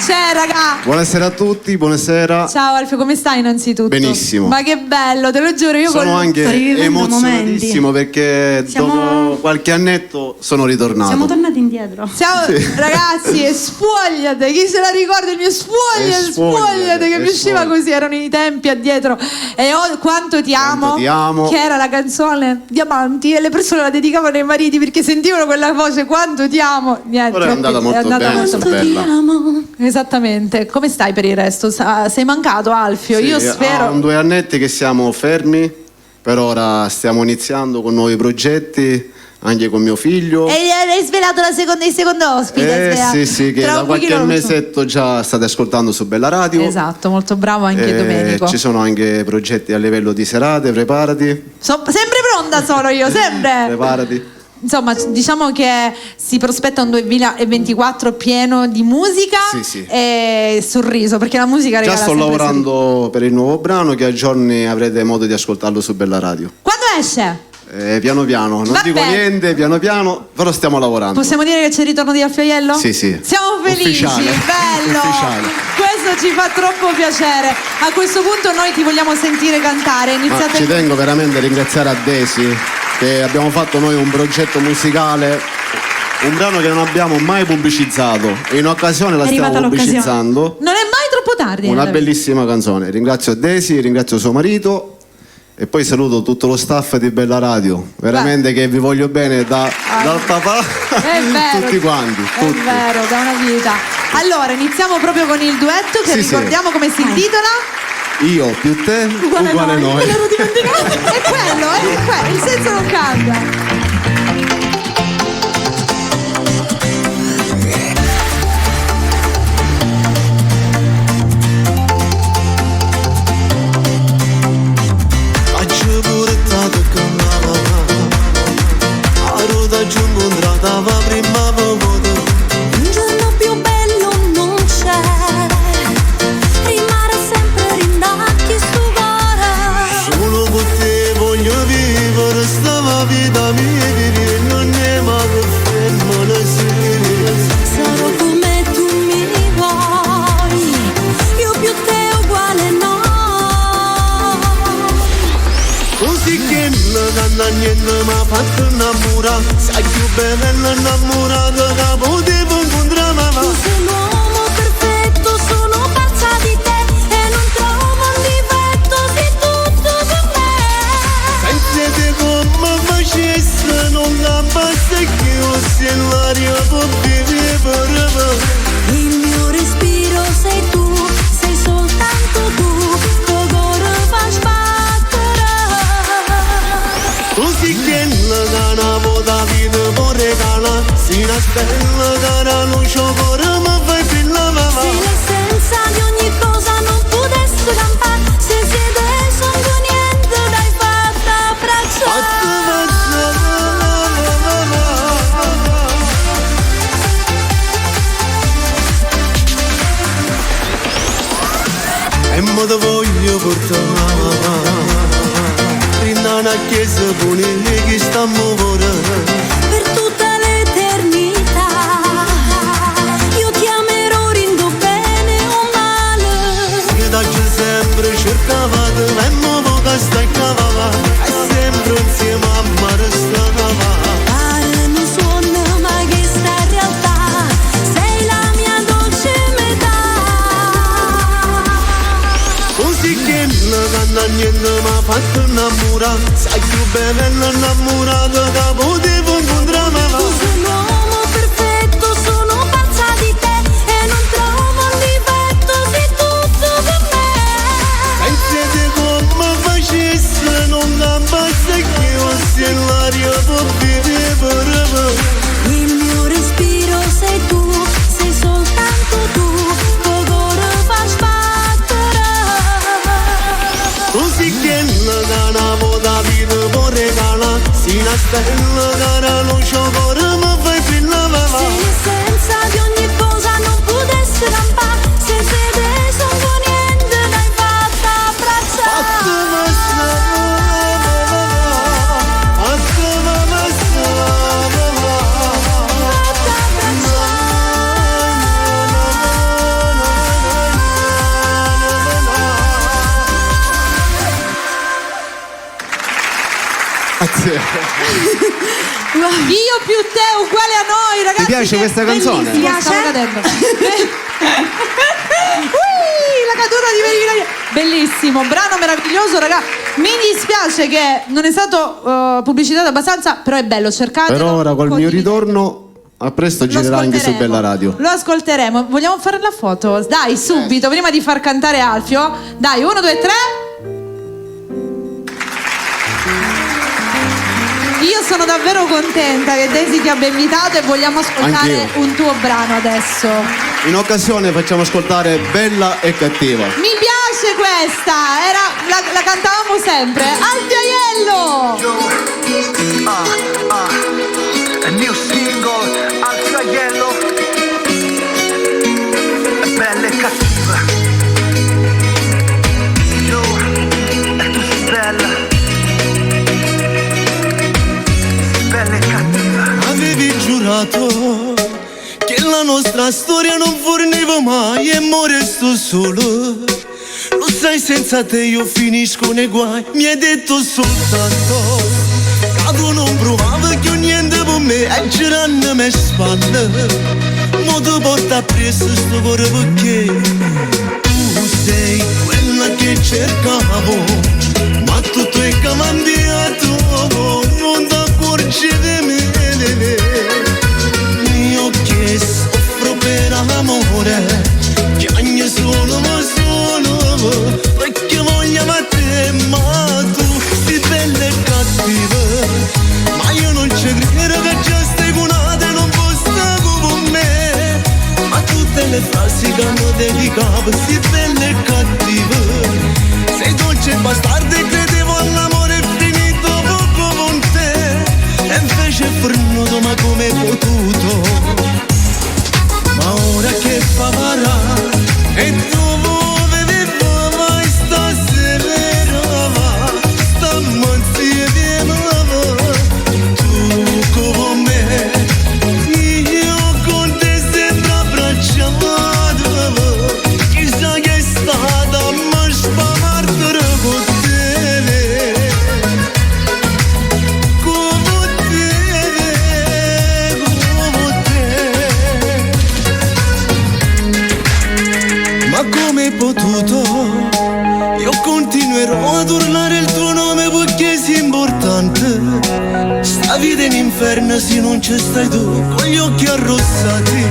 C'è, raga. Buonasera a tutti, buonasera. Ciao Alfio, come stai innanzitutto? Benissimo. Ma che bello, te lo giuro, io Sono anche rivivendo emozionatissimo perché dopo qualche annetto sono ritornato. Siamo tornati indietro. Ciao ragazzi, e Sfogliate, chi se la ricorda il mio Sfogliate che mi usciva così, erano i tempi addietro. E quanto ti amo, ti amo, che era la canzone Diamanti e le persone la dedicavano ai mariti perché sentivano quella voce, quanto ti amo. Niente, ora è andata molto bene, bella. Esattamente. Come stai per il resto? Sei mancato, Alfio? Sì, io spero. Sono 2 annetti che siamo fermi, per ora stiamo iniziando con nuovi progetti, anche con mio figlio. E hai svelato il secondo ospite. Sì, che da qualche mesetto già state ascoltando su Bella Radio. Esatto, molto bravo anche Domenico. Ci sono anche progetti a livello di serate, preparati. Sempre pronta sono io, sempre. Preparati. Insomma, diciamo che si prospetta un 2024 pieno di musica e sorriso, perché la musica regala. Già sto lavorando per il nuovo brano che a giorni avrete modo di ascoltarlo su Bella Radio. Quando esce? Piano piano, non dico niente, piano piano, però stiamo lavorando. Possiamo dire che c'è il ritorno di Alfio Aiello? Sì. Siamo felici, Ufficiale. bello. Ufficiale. Questo ci fa troppo piacere. A questo punto noi ti vogliamo sentire cantare. Ci tengo veramente a ringraziare a Desi, che abbiamo fatto noi un progetto musicale, un brano che non abbiamo mai pubblicizzato e in occasione la stiamo pubblicizzando. Non è mai troppo tardi. Una bellissima canzone. Ringrazio Desi, ringrazio suo marito e poi saluto tutto lo staff di Bella Radio, veramente che vi voglio bene dal papà a tutti quanti. È vero, da una vita. Allora, iniziamo proprio con il duetto che ricordiamo come si intitola. Io più te uguale noi. Me l'ero dimenticato. È quello, il senso non cambia. Un giorno più bello non c'è, rimane sempre rinacchi su gara. Solo con te voglio vivere sta vita mia, che non è mai fermo la sera. Sarò come tu mi vuoi, io più te uguale no. Così che non niente mi ha fatto innamorare, sai più bella innamorata che potevo incontrare. Tu sei l'uomo perfetto, sono pazza di te e non trovo un difetto, sei tutto per me. Sentite come facesse, non la basta che io sia l'aria per vivere per Il mio respiro sei tu, sei soltanto tu, tuo cuore fa sbattere. Così che la gana vota vita può regalare, si nasbella cara luce cuore mi fai brillare. Se l'essenza di ogni cosa non potesse campare, se siete sono niente dai fatta abbracciare. E mo te voglio portare rinna una chiesa pulita che sta muovendo. Per tutta l'eternità io ti amerò rindo bene o male. Io da sempre cercavate e mo che stai cavava, e sempre insieme a me restava. Pare mi suona ma che sta in realtà sei la mia dolce metà. Così che non niente mi ha fatto innamorare, sai più bella innamorata che potevo incontrare. Tu sei l'uomo perfetto, sono pazza di te e non trovo un difetto, sei tutto per me. Sentite come facesse, non la basta che io sia l'aria per vivere per Il mio respiro sei tu, sei soltanto tu, tuo cuore fa sbattere. Così che la gana vota vita può regalare, si una stella cara lo sciopero mi fai brillare. Se l'essenza di ogni cosa non potesse campare, se vede sono niente l'hai fatta abbracciare. Io più te uguale a noi, ragazzi. Ti piace questa canzone? Bellissimo, stavo cadendo. La caduta di Verivina. Bellissimo, brano meraviglioso, ragazzi. Mi dispiace che non è stato pubblicitato abbastanza, però è bello, cercatelo. Per ora col mio ritorno a presto girerà anche su Bella Radio. Lo ascolteremo. Vogliamo fare la foto? Dai, subito, prima di far cantare Alfio. Dai, 1, 2, 3. Io sono davvero contenta che Daisy ti abbia invitato e vogliamo ascoltare Anch'io. un tuo brano adesso. In occasione facciamo ascoltare Bella e Cattiva. Mi piace questa, la cantavamo sempre. Alfio Aiello! A new single, Alfio Aiello, Bella e Cattiva. Io e tu sei bella. Bella e cattiva. Avevi giurato che la nostra storia non forniva mai e mo resto solo. Lo sai, senza te io finisco nei guai. Mi hai detto soltanto che tu non provavi più niente per me e girando me spalle. Mo ti porta presso sto cuore perché tu sei quella che cercavo, ma tutto è cambiato, non ti accorgi di me. Io che soffro per amore, piango solo ma solo, perché voglio a te, ma tu sei bella e cattiva. Ma io non ci credo che già stai con una non può stare con me. Ma tutte le frasi che mi dedicavo, sei bella e cattiva. Sei dolce e bastarda e credevo all'amore finito poco con te. E invece è fornuto, ma come hai potuto? Ma ora che fa varà e dove vivo mai stasera, stiamo insieme, tu con me, io con te sembra abbracciato, chissà che è stata ma spamartere con te, come te, come te. Ma come hai potuto? Io continuerò ad urlare il tuo nome perché sei importante. Sta vita in inferno se non ci stai tu, con gli occhi arrossati.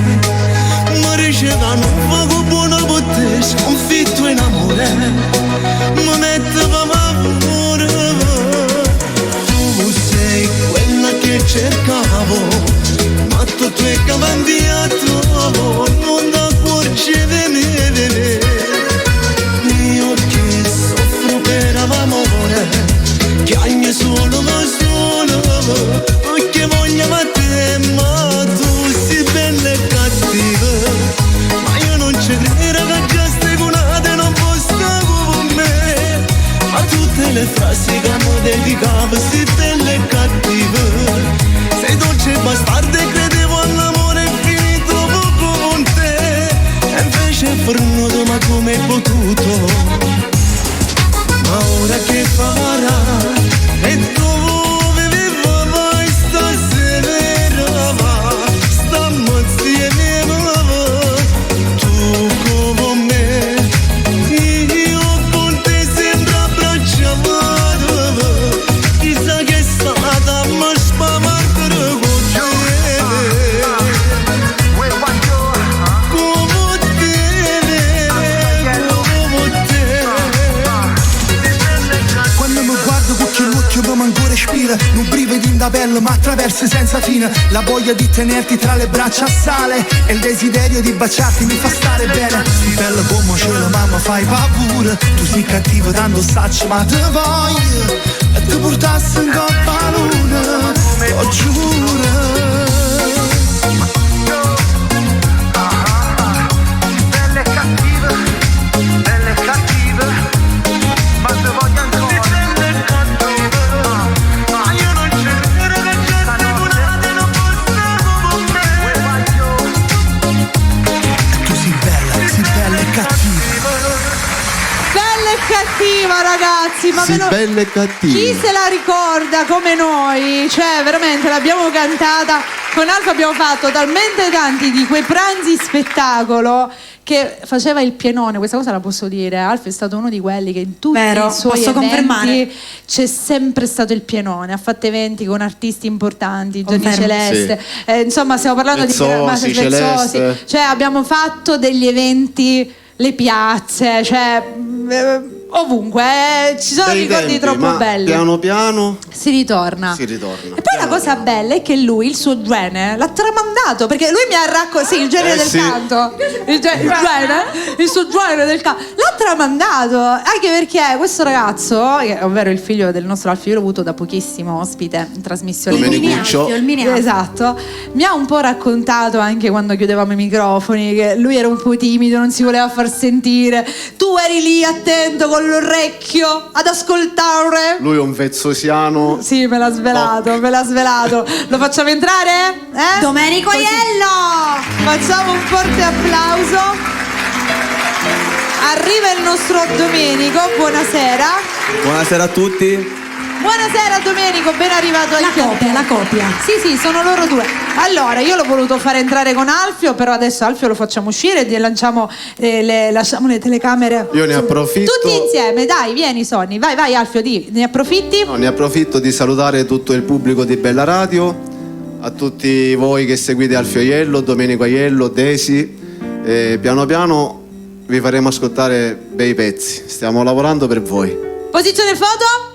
Ma ricevano un poco buono per te, sconfitto in amore. Mi metto paura. Tu sei quella che cercavo, ma tutto è cambiato, non ti accorgi di me. Io che soffro per amore, piango solo ma solo, perché voglio a te, ma tu sei bella e cattiva. Ma io non ci credo che già stai con una non può stare con me. Ma tutte le frasi che mi dedicavo, sei bella e cattiva. Sei dolce e bastarda e credevo all'amore finito poco con te. E invece è fornuto, ma come hai potuto? Ma ora che farà e dove vivo mai stasera, stiamo insieme, tu con me, io con te sembra abbracciato, chissà che è stata ma spamartere con te, come te. Quando mi guardo con che l'occhio mi ancora respira, non brivido in da pelle ma attraversi senza fine. La voglia di tenerti tra le braccia sale e il desiderio di baciarti mi fa stare bene. Si bella come cielo mamma fai paura. Tu sei cattivo tanto saccio ma te voglio e ti portassi in coppa a luna, lo giuro. Belle e cattive, ma se voglio ancora. Belle e cattive, ma io non c'è vero che c'è tribunale, non possiamo con me. Tu sei bella e cattiva. Bella e cattiva, ragazzi, ma Sì, bella e cattiva. chi se la ricorda come noi? Cioè, veramente l'abbiamo cantata. Con Alfa abbiamo fatto talmente tanti di quei pranzi spettacolo che faceva il pienone. Questa cosa la posso dire. Alfa è stato uno di quelli che in tutti Vero, i suoi posso eventi confermare. c'è sempre stato il pienone. Ha fatto eventi con artisti importanti, Gianni Confermo. Celeste. Insomma, stiamo parlando Vezzosi, di Celeste. Cioè, abbiamo fatto degli eventi, le piazze, cioè ovunque, ci sono Bei ricordi tempi, troppo ma belli. piano piano Si ritorna. si ritorna. E poi la cosa bella è che lui, il suo gene, l'ha tramandato, perché lui mi ha raccontato, sì, il genere del sì. canto, il suo genere del canto, l'ha tramandato, anche perché questo ragazzo, ovvero il figlio del nostro Alfio, io l'ho avuto da pochissimo ospite in trasmissione. Il Domenico mini Puccio. Alfio, il mini Alfio. Esatto, mi ha un po' raccontato anche quando chiudevamo i microfoni che lui era un po' timido, non si voleva far sentire, tu eri lì attento con l'orecchio ad ascoltare. Lui è un vezzosiano. Sì, me l'ha svelato, me l'ha svelato. Lo facciamo entrare? Domenico Così. Aiello! Facciamo un forte applauso. Arriva il nostro Domenico, buonasera. Buonasera a tutti. Buonasera Domenico, ben arrivato anche a te. La copia. Sì, sono loro due. Allora, io l'ho voluto fare entrare con Alfio, però adesso Alfio lo facciamo uscire e lasciamo le telecamere. Io ne approfitto. Tutti insieme, dai, vieni Sonny, vai Alfio, ne approfitti? No, ne approfitto di salutare tutto il pubblico di Bella Radio, a tutti voi che seguite Alfio Aiello, Domenico Aiello, Desi. Piano piano vi faremo ascoltare bei pezzi. Stiamo lavorando per voi. Posizione foto.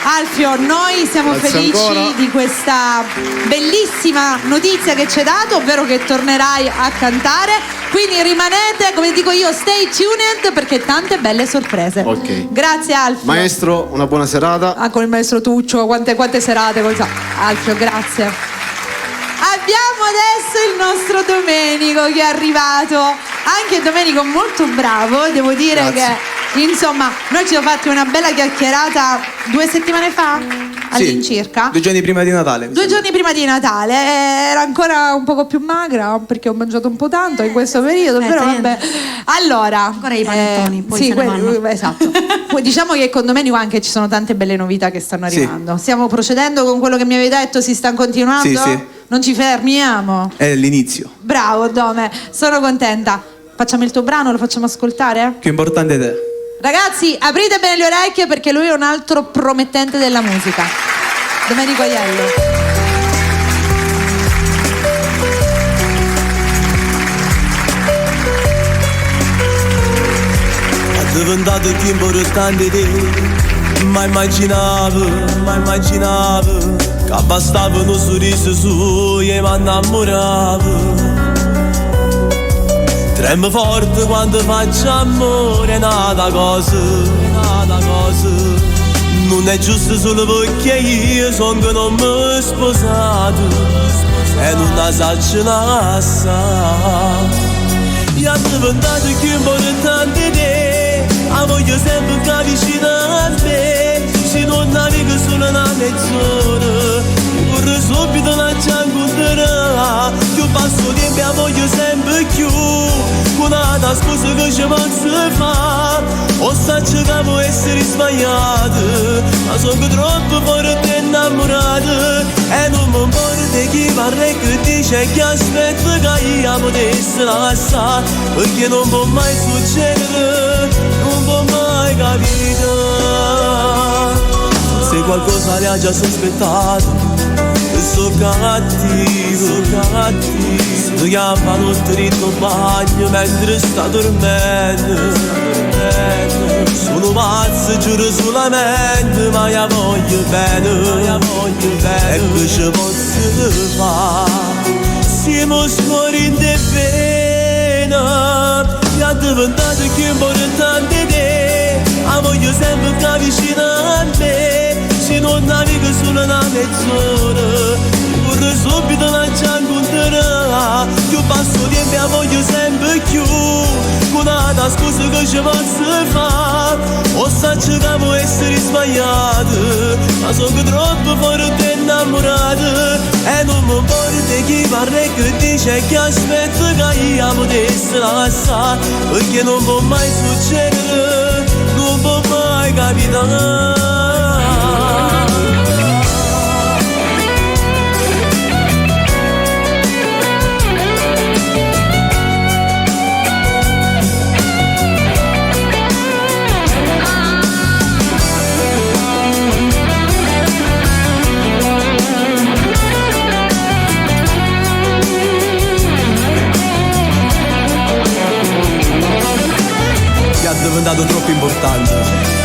Alfio, noi siamo Grazie felici ancora. di questa bellissima notizia che ci hai dato, ovvero che tornerai a cantare. Quindi rimanete, come dico io, stay tuned perché tante belle sorprese. Ok. Grazie Alfio. Maestro, una buona serata. Ah, con il maestro Tuccio, quante serate con Alfio, grazie. Abbiamo adesso il nostro Domenico che è arrivato. Anche Domenico molto bravo, devo dire. Grazie. Che insomma noi ci siamo fatti una bella chiacchierata 2 settimane fa all'incirca. 2 giorni prima di Natale. 2 giorni prima di Natale, era ancora un poco più magra perché ho mangiato un po' tanto in questo periodo, però niente. vabbè. Allora, Ancora i panettoni, poi sì, se ne vanno. esatto. Poi diciamo che con Domenico anche ci sono tante belle novità che stanno Sì. arrivando. Stiamo procedendo con quello che mi avevi detto, si sta continuando? Sì. Non ci fermiamo. È l'inizio. Bravo Dome, sono contenta. Facciamo il tuo brano, lo facciamo ascoltare? Più importante è te. Ragazzi, aprite bene le orecchie perché lui è un altro promettente della musica. Domenico Aiello. È diventato più importante te. Mai immaginavo che bastava un sorriso suo e mi innamoravo. Tremo forte quando faccio amore, è nata cosa. Non è giusto solo perché io sono che non mi sposato e non la saccio assai. Io è diventato più importante te, la voglio sempre che vicino a te. Se non navigo solo una mezz'ora, vorrei subito lasciare incontrare. Più passo tempo la voglio sempre più, con una scusa che ci posso fare. O saccio che può essere sbagliato, ma sono troppo forte innamorato. E non mi importa chi parla e che dice che aspetta che io potessi lasciare, perché non può mai succedere, non può mai capire. Se qualcosa le ha già sospettato, sono cattivo. Se chiama notte in bagno mentre sta dormendo. Sono sono pazzo, giuro solamente, ma io voglio bene, e che ci posso fare? Siamo sfuori di pena, mi ha diventato più importante di te, la voglio sempre più vicino a me, se non navigo solo una mezz'ora, vorrei subito lanciare incontrare, più passo tempo la voglio sempre più, con una scusa che ci posso fare, o saccio che può essere sbagliato, ma sono troppo forte innamorato, e non mi importa chi parla e che dice che aspetta che io potessi lasciare, perché non può mai succedere, non può mai capitare. È diventato troppo importante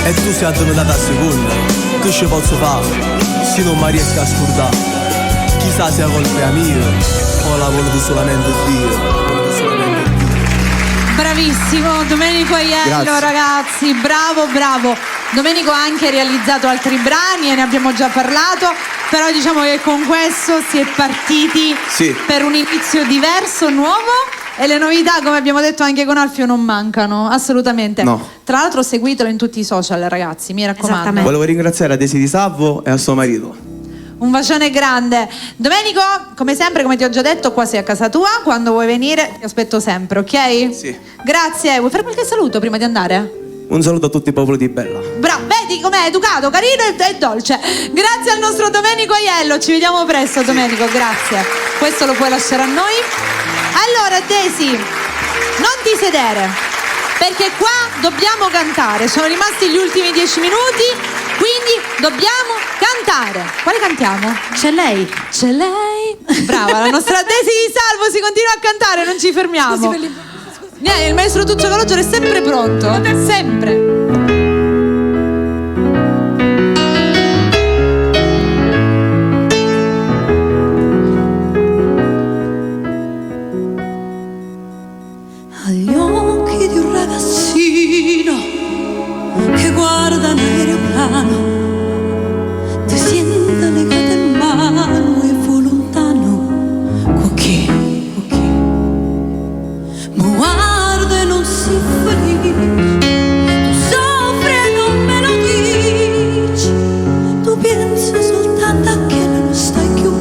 e tu sei diventata a seconda. Che ci posso fare se non mi riesco a scordare? Chissà se è colpa mia o la voluto solamente Dio. Bravissimo Domenico Aiello. Grazie. Ragazzi, bravo. Domenico ha anche realizzato altri brani e ne abbiamo già parlato, però diciamo che con questo si è partiti Sì. per un inizio diverso, nuovo, e le novità, come abbiamo detto anche con Alfio, non mancano assolutamente. No. Tra l'altro seguitelo in tutti i social, ragazzi, mi raccomando. Esattamente. Volevo ringraziare a Desi di Salvo e a suo marito. Un bacione grande. Domenico, come sempre, come ti ho già detto, qua sei a casa tua, quando vuoi venire ti aspetto sempre, ok? Sì. Grazie. Vuoi fare qualche saluto prima di andare? Un saluto a tutti i popoli di Bella. Bravo, vedi com'è educato, carino e dolce. Grazie al nostro Domenico Aiello, ci vediamo presto Domenico, grazie. Questo lo puoi lasciare a noi. Allora Desi, non ti sedere, perché qua dobbiamo cantare. Sono rimasti gli ultimi 10 minuti, quindi dobbiamo cantare. Quale cantiamo? C'è lei. C'è lei. Brava, la nostra Desi di Salvo, si continua a cantare, non ci fermiamo. Il maestro Tuccio Calogero è sempre pronto, sempre. Agli occhi di un ragazzino che guarda l'aeroplano, ti sente legata in mano e fu lontano. Con chi? Ma guarda e non si felice, tu soffri e non me lo dici, tu pensi soltanto a che non stai più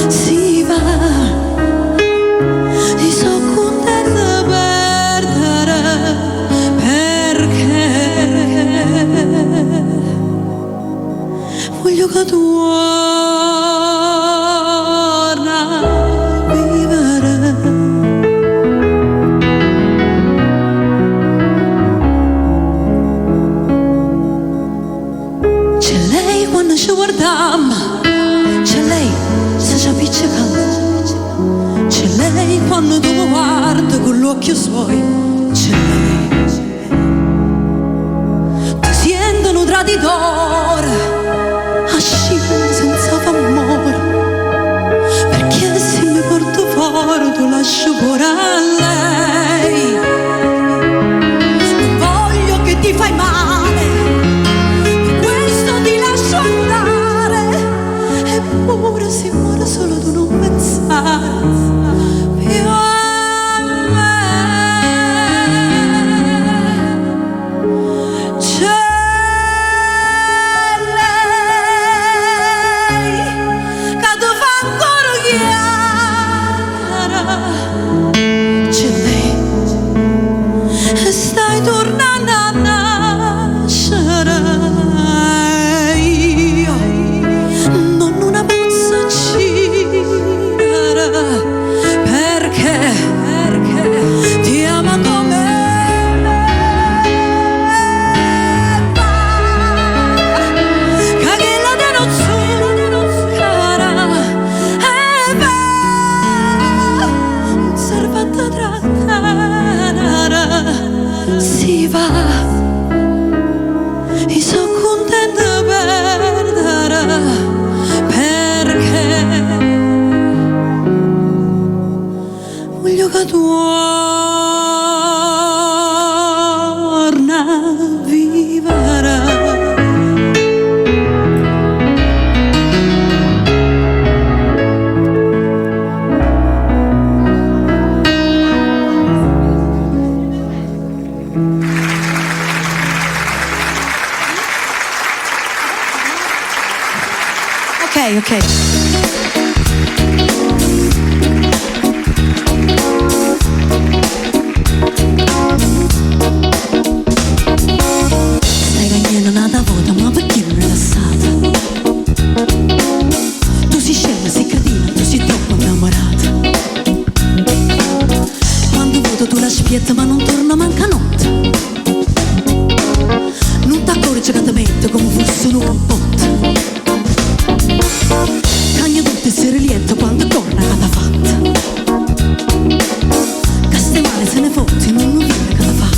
si va, ti so contenta perdere, perché voglio che torna a vivere. C'è lei quando ci guardiamo, c'è lei se ci appiccica, c'è lei quando tu mi guardi con l'occhio suoi, c'è lei. Ti sentono traditore, ascina senza amore, perché se mi porto fuori tu lascio fuori a lei. Non voglio che ti fai male, ti lascio andare, eppure si muore solo tu non pensare più a me. ok. Stai cagnando nata vuota, ma perché non rilassata? Tu sei scema, sei cretina, tu sei troppo innamorata. Quando voto tu la spiezza ma non torna manca notte. Non t'accorgi che ti metto come fosse un cappotto. Cagno tutte essere lieto quando torna che t'ha fatta. Che stai male se ne fotti, non lo vede che t'ha fatta.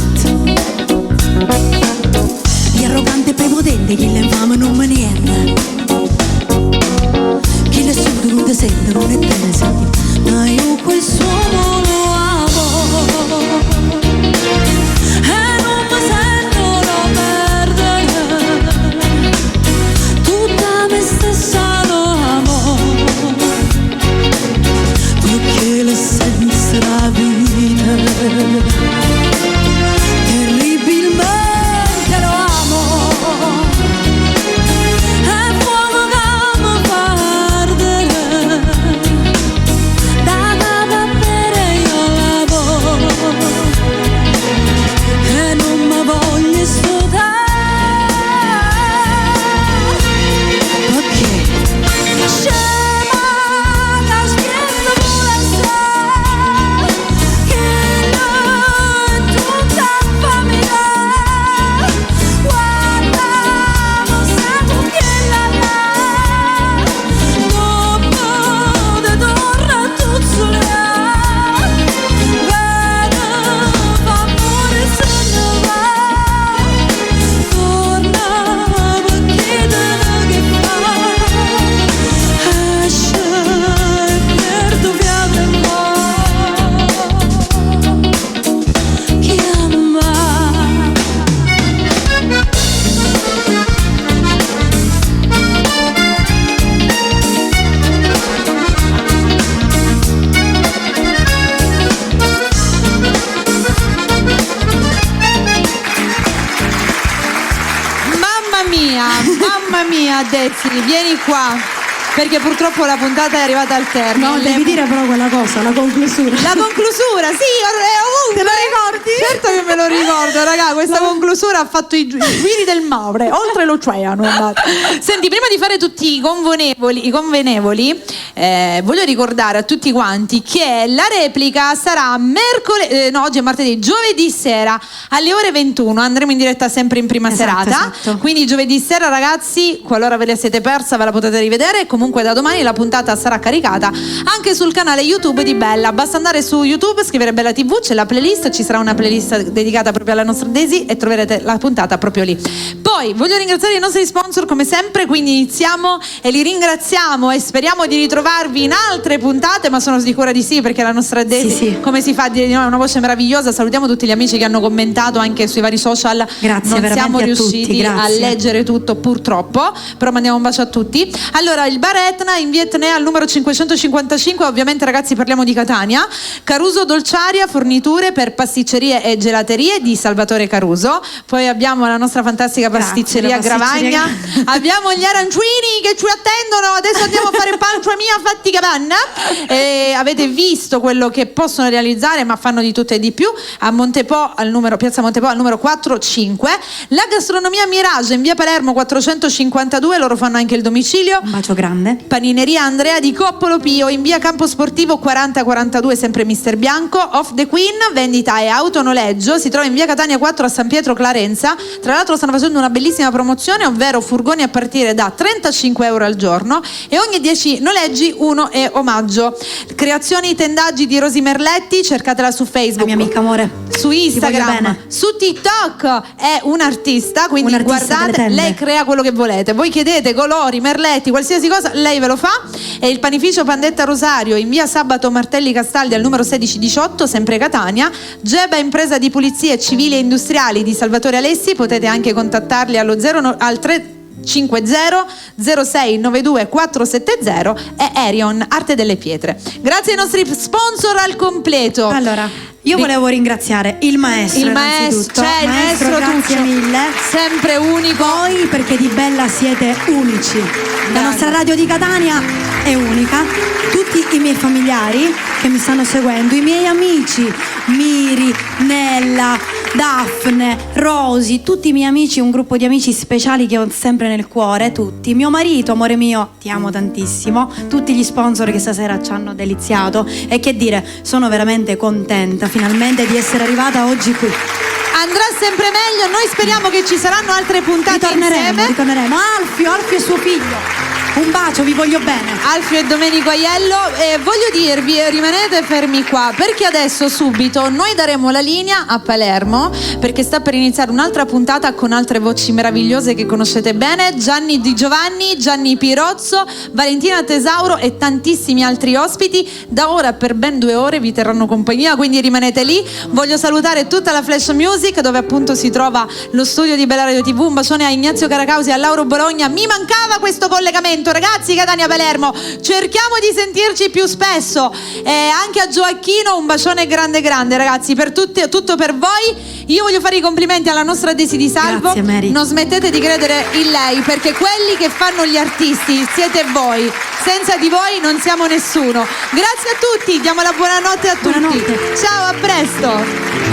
Gli arroganti e prepotenti, chi le infame non me niente. Chi le sordo non ti sente, non è te ne senti. Ma io quest'uomo lo amo e non mi sento da perdere. Tutta me stessa lo amo, perché l'essenza della vita terribilmente lo amo. È fuoco che mi fa ardere, da capo a bere io lavoro e non mi voglio sfruttare. Perché scema che spiezza pure se che noi tutta famiglia. Guarda, non sai con chi la dà. Dopo te torna tutto solo. Vedo, fa amore se ne va. Torna perché te che fa. Esce e perdo via del mondo. Chi ama? Mamma mia, Dezzi, vieni qua, perché purtroppo la puntata è arrivata al termine. No, devi dire però quella cosa, la conclusura. La conclusura, sì, è ovunque. Te lo ricordi? Certo che me lo ricordo, raga. Questa conclusura ha fatto i giri del mare, oltre l'oceano. Senti, prima di fare tutti i convenevoli, voglio ricordare a tutti quanti che la replica sarà oggi è martedì, giovedì sera alle ore 21. Andremo in diretta sempre in prima serata. Esatto. Quindi giovedì sera, ragazzi, qualora ve la siete persa, ve la potete rivedere. Comunque da domani la puntata sarà caricata anche sul canale YouTube di Bella. Basta andare su YouTube, scrivere Bella TV, c'è la playlist, ci sarà una playlist dedicata proprio alla nostra Daisy e troverete la puntata proprio lì. Poi voglio ringraziare i nostri sponsor come sempre, quindi iniziamo e li ringraziamo e speriamo di ritrovarvi in altre puntate, ma sono sicura di sì, perché la nostra Daisy, Sì. come si fa a dire di noi, ha una voce meravigliosa. Salutiamo tutti gli amici che hanno commentato anche sui vari social. Grazie non veramente siamo a riusciti tutti, a grazie. leggere tutto purtroppo, però mandiamo un bacio a tutti. Allora, il bar Etna in via Etnea al numero 555, ovviamente ragazzi parliamo di Catania. Caruso Dolciaria, forniture per pasticcerie e gelaterie di Salvatore Caruso. Poi abbiamo la nostra fantastica pasticceria la pasticceria. Gravagna. Abbiamo gli arancini che ci attendono. Adesso andiamo a fare pancia mia fatti capanna. Avete visto quello che possono realizzare, ma fanno di tutto e di più. A Montepo, piazza Montepo al numero 45. La gastronomia Mirage in via Palermo 452, loro fanno anche il domicilio. Un bacio grande. Panineria Andrea di Coppolo Pio in via Campo Sportivo 4042, sempre Mister Bianco. Off the Queen, vendita e autonoleggio, si trova in via Catania 4 a San Pietro Clarenza. Tra l'altro stanno facendo una bellissima promozione, ovvero furgoni a partire da 35 euro al giorno e ogni 10 noleggi uno è omaggio. Creazioni tendaggi di Rosi Merletti, cercatela su Facebook, La mia amica amore. su Instagram, voglio bene. su TikTok. È un artista, quindi Un'artista delle guardate, tende. lei crea quello che volete. Voi chiedete colori, merletti, qualsiasi cosa, lei ve lo fa. E il panificio Pandetta Rosario in via Sabato Martelli Castaldi al numero 1618, sempre Catania. Geba impresa di pulizie civili e industriali di Salvatore Alessi, potete anche contattarli al 350 06 92 470 e Erion Arte delle Pietre. Grazie ai nostri sponsor al completo. Allora, Io volevo ringraziare il maestro, Il maestro, innanzitutto. c'è il maestro grazie Tuccio, mille. sempre unico. Voi perché di Bella siete unici. La nostra radio di Catania è unica. Tutti i miei familiari che mi stanno seguendo, i miei amici, Miri, Nella, Daphne, Rosy, tutti i miei amici, un gruppo di amici speciali che ho sempre nel cuore, tutti. Mio marito, amore mio, ti amo tantissimo. Tutti gli sponsor che stasera ci hanno deliziato. E che dire, sono veramente contenta finalmente di essere arrivata oggi qui. Andrà sempre meglio, noi speriamo che ci saranno altre puntate insieme. Ritorneremo. Alfio e suo figlio. Un bacio, vi voglio bene. Alfio e Domenico Aiello, e voglio dirvi, rimanete fermi qua perché adesso subito noi daremo la linea a Palermo, perché sta per iniziare un'altra puntata con altre voci meravigliose che conoscete bene: Gianni Di Giovanni, Gianni Pirozzo, Valentina Tesauro e tantissimi altri ospiti. Da ora per ben 2 ore vi terranno compagnia, quindi rimanete lì. Voglio salutare tutta la Flash Music, dove appunto si trova lo studio di Bella Radio TV. Un bacione a Ignazio Caracausi e a Lauro Bologna. Mi mancava questo collegamento, ragazzi. Catania Palermo, cerchiamo di sentirci più spesso, e anche a Gioacchino un bacione grande ragazzi, per tutto per voi. Io voglio fare i complimenti alla nostra Desi Di Salvo. Grazie, Mary. Non smettete di credere in lei, perché quelli che fanno gli artisti siete voi, senza di voi non siamo nessuno. Grazie a tutti, diamo la buonanotte a tutti. Buonanotte. Ciao, a presto.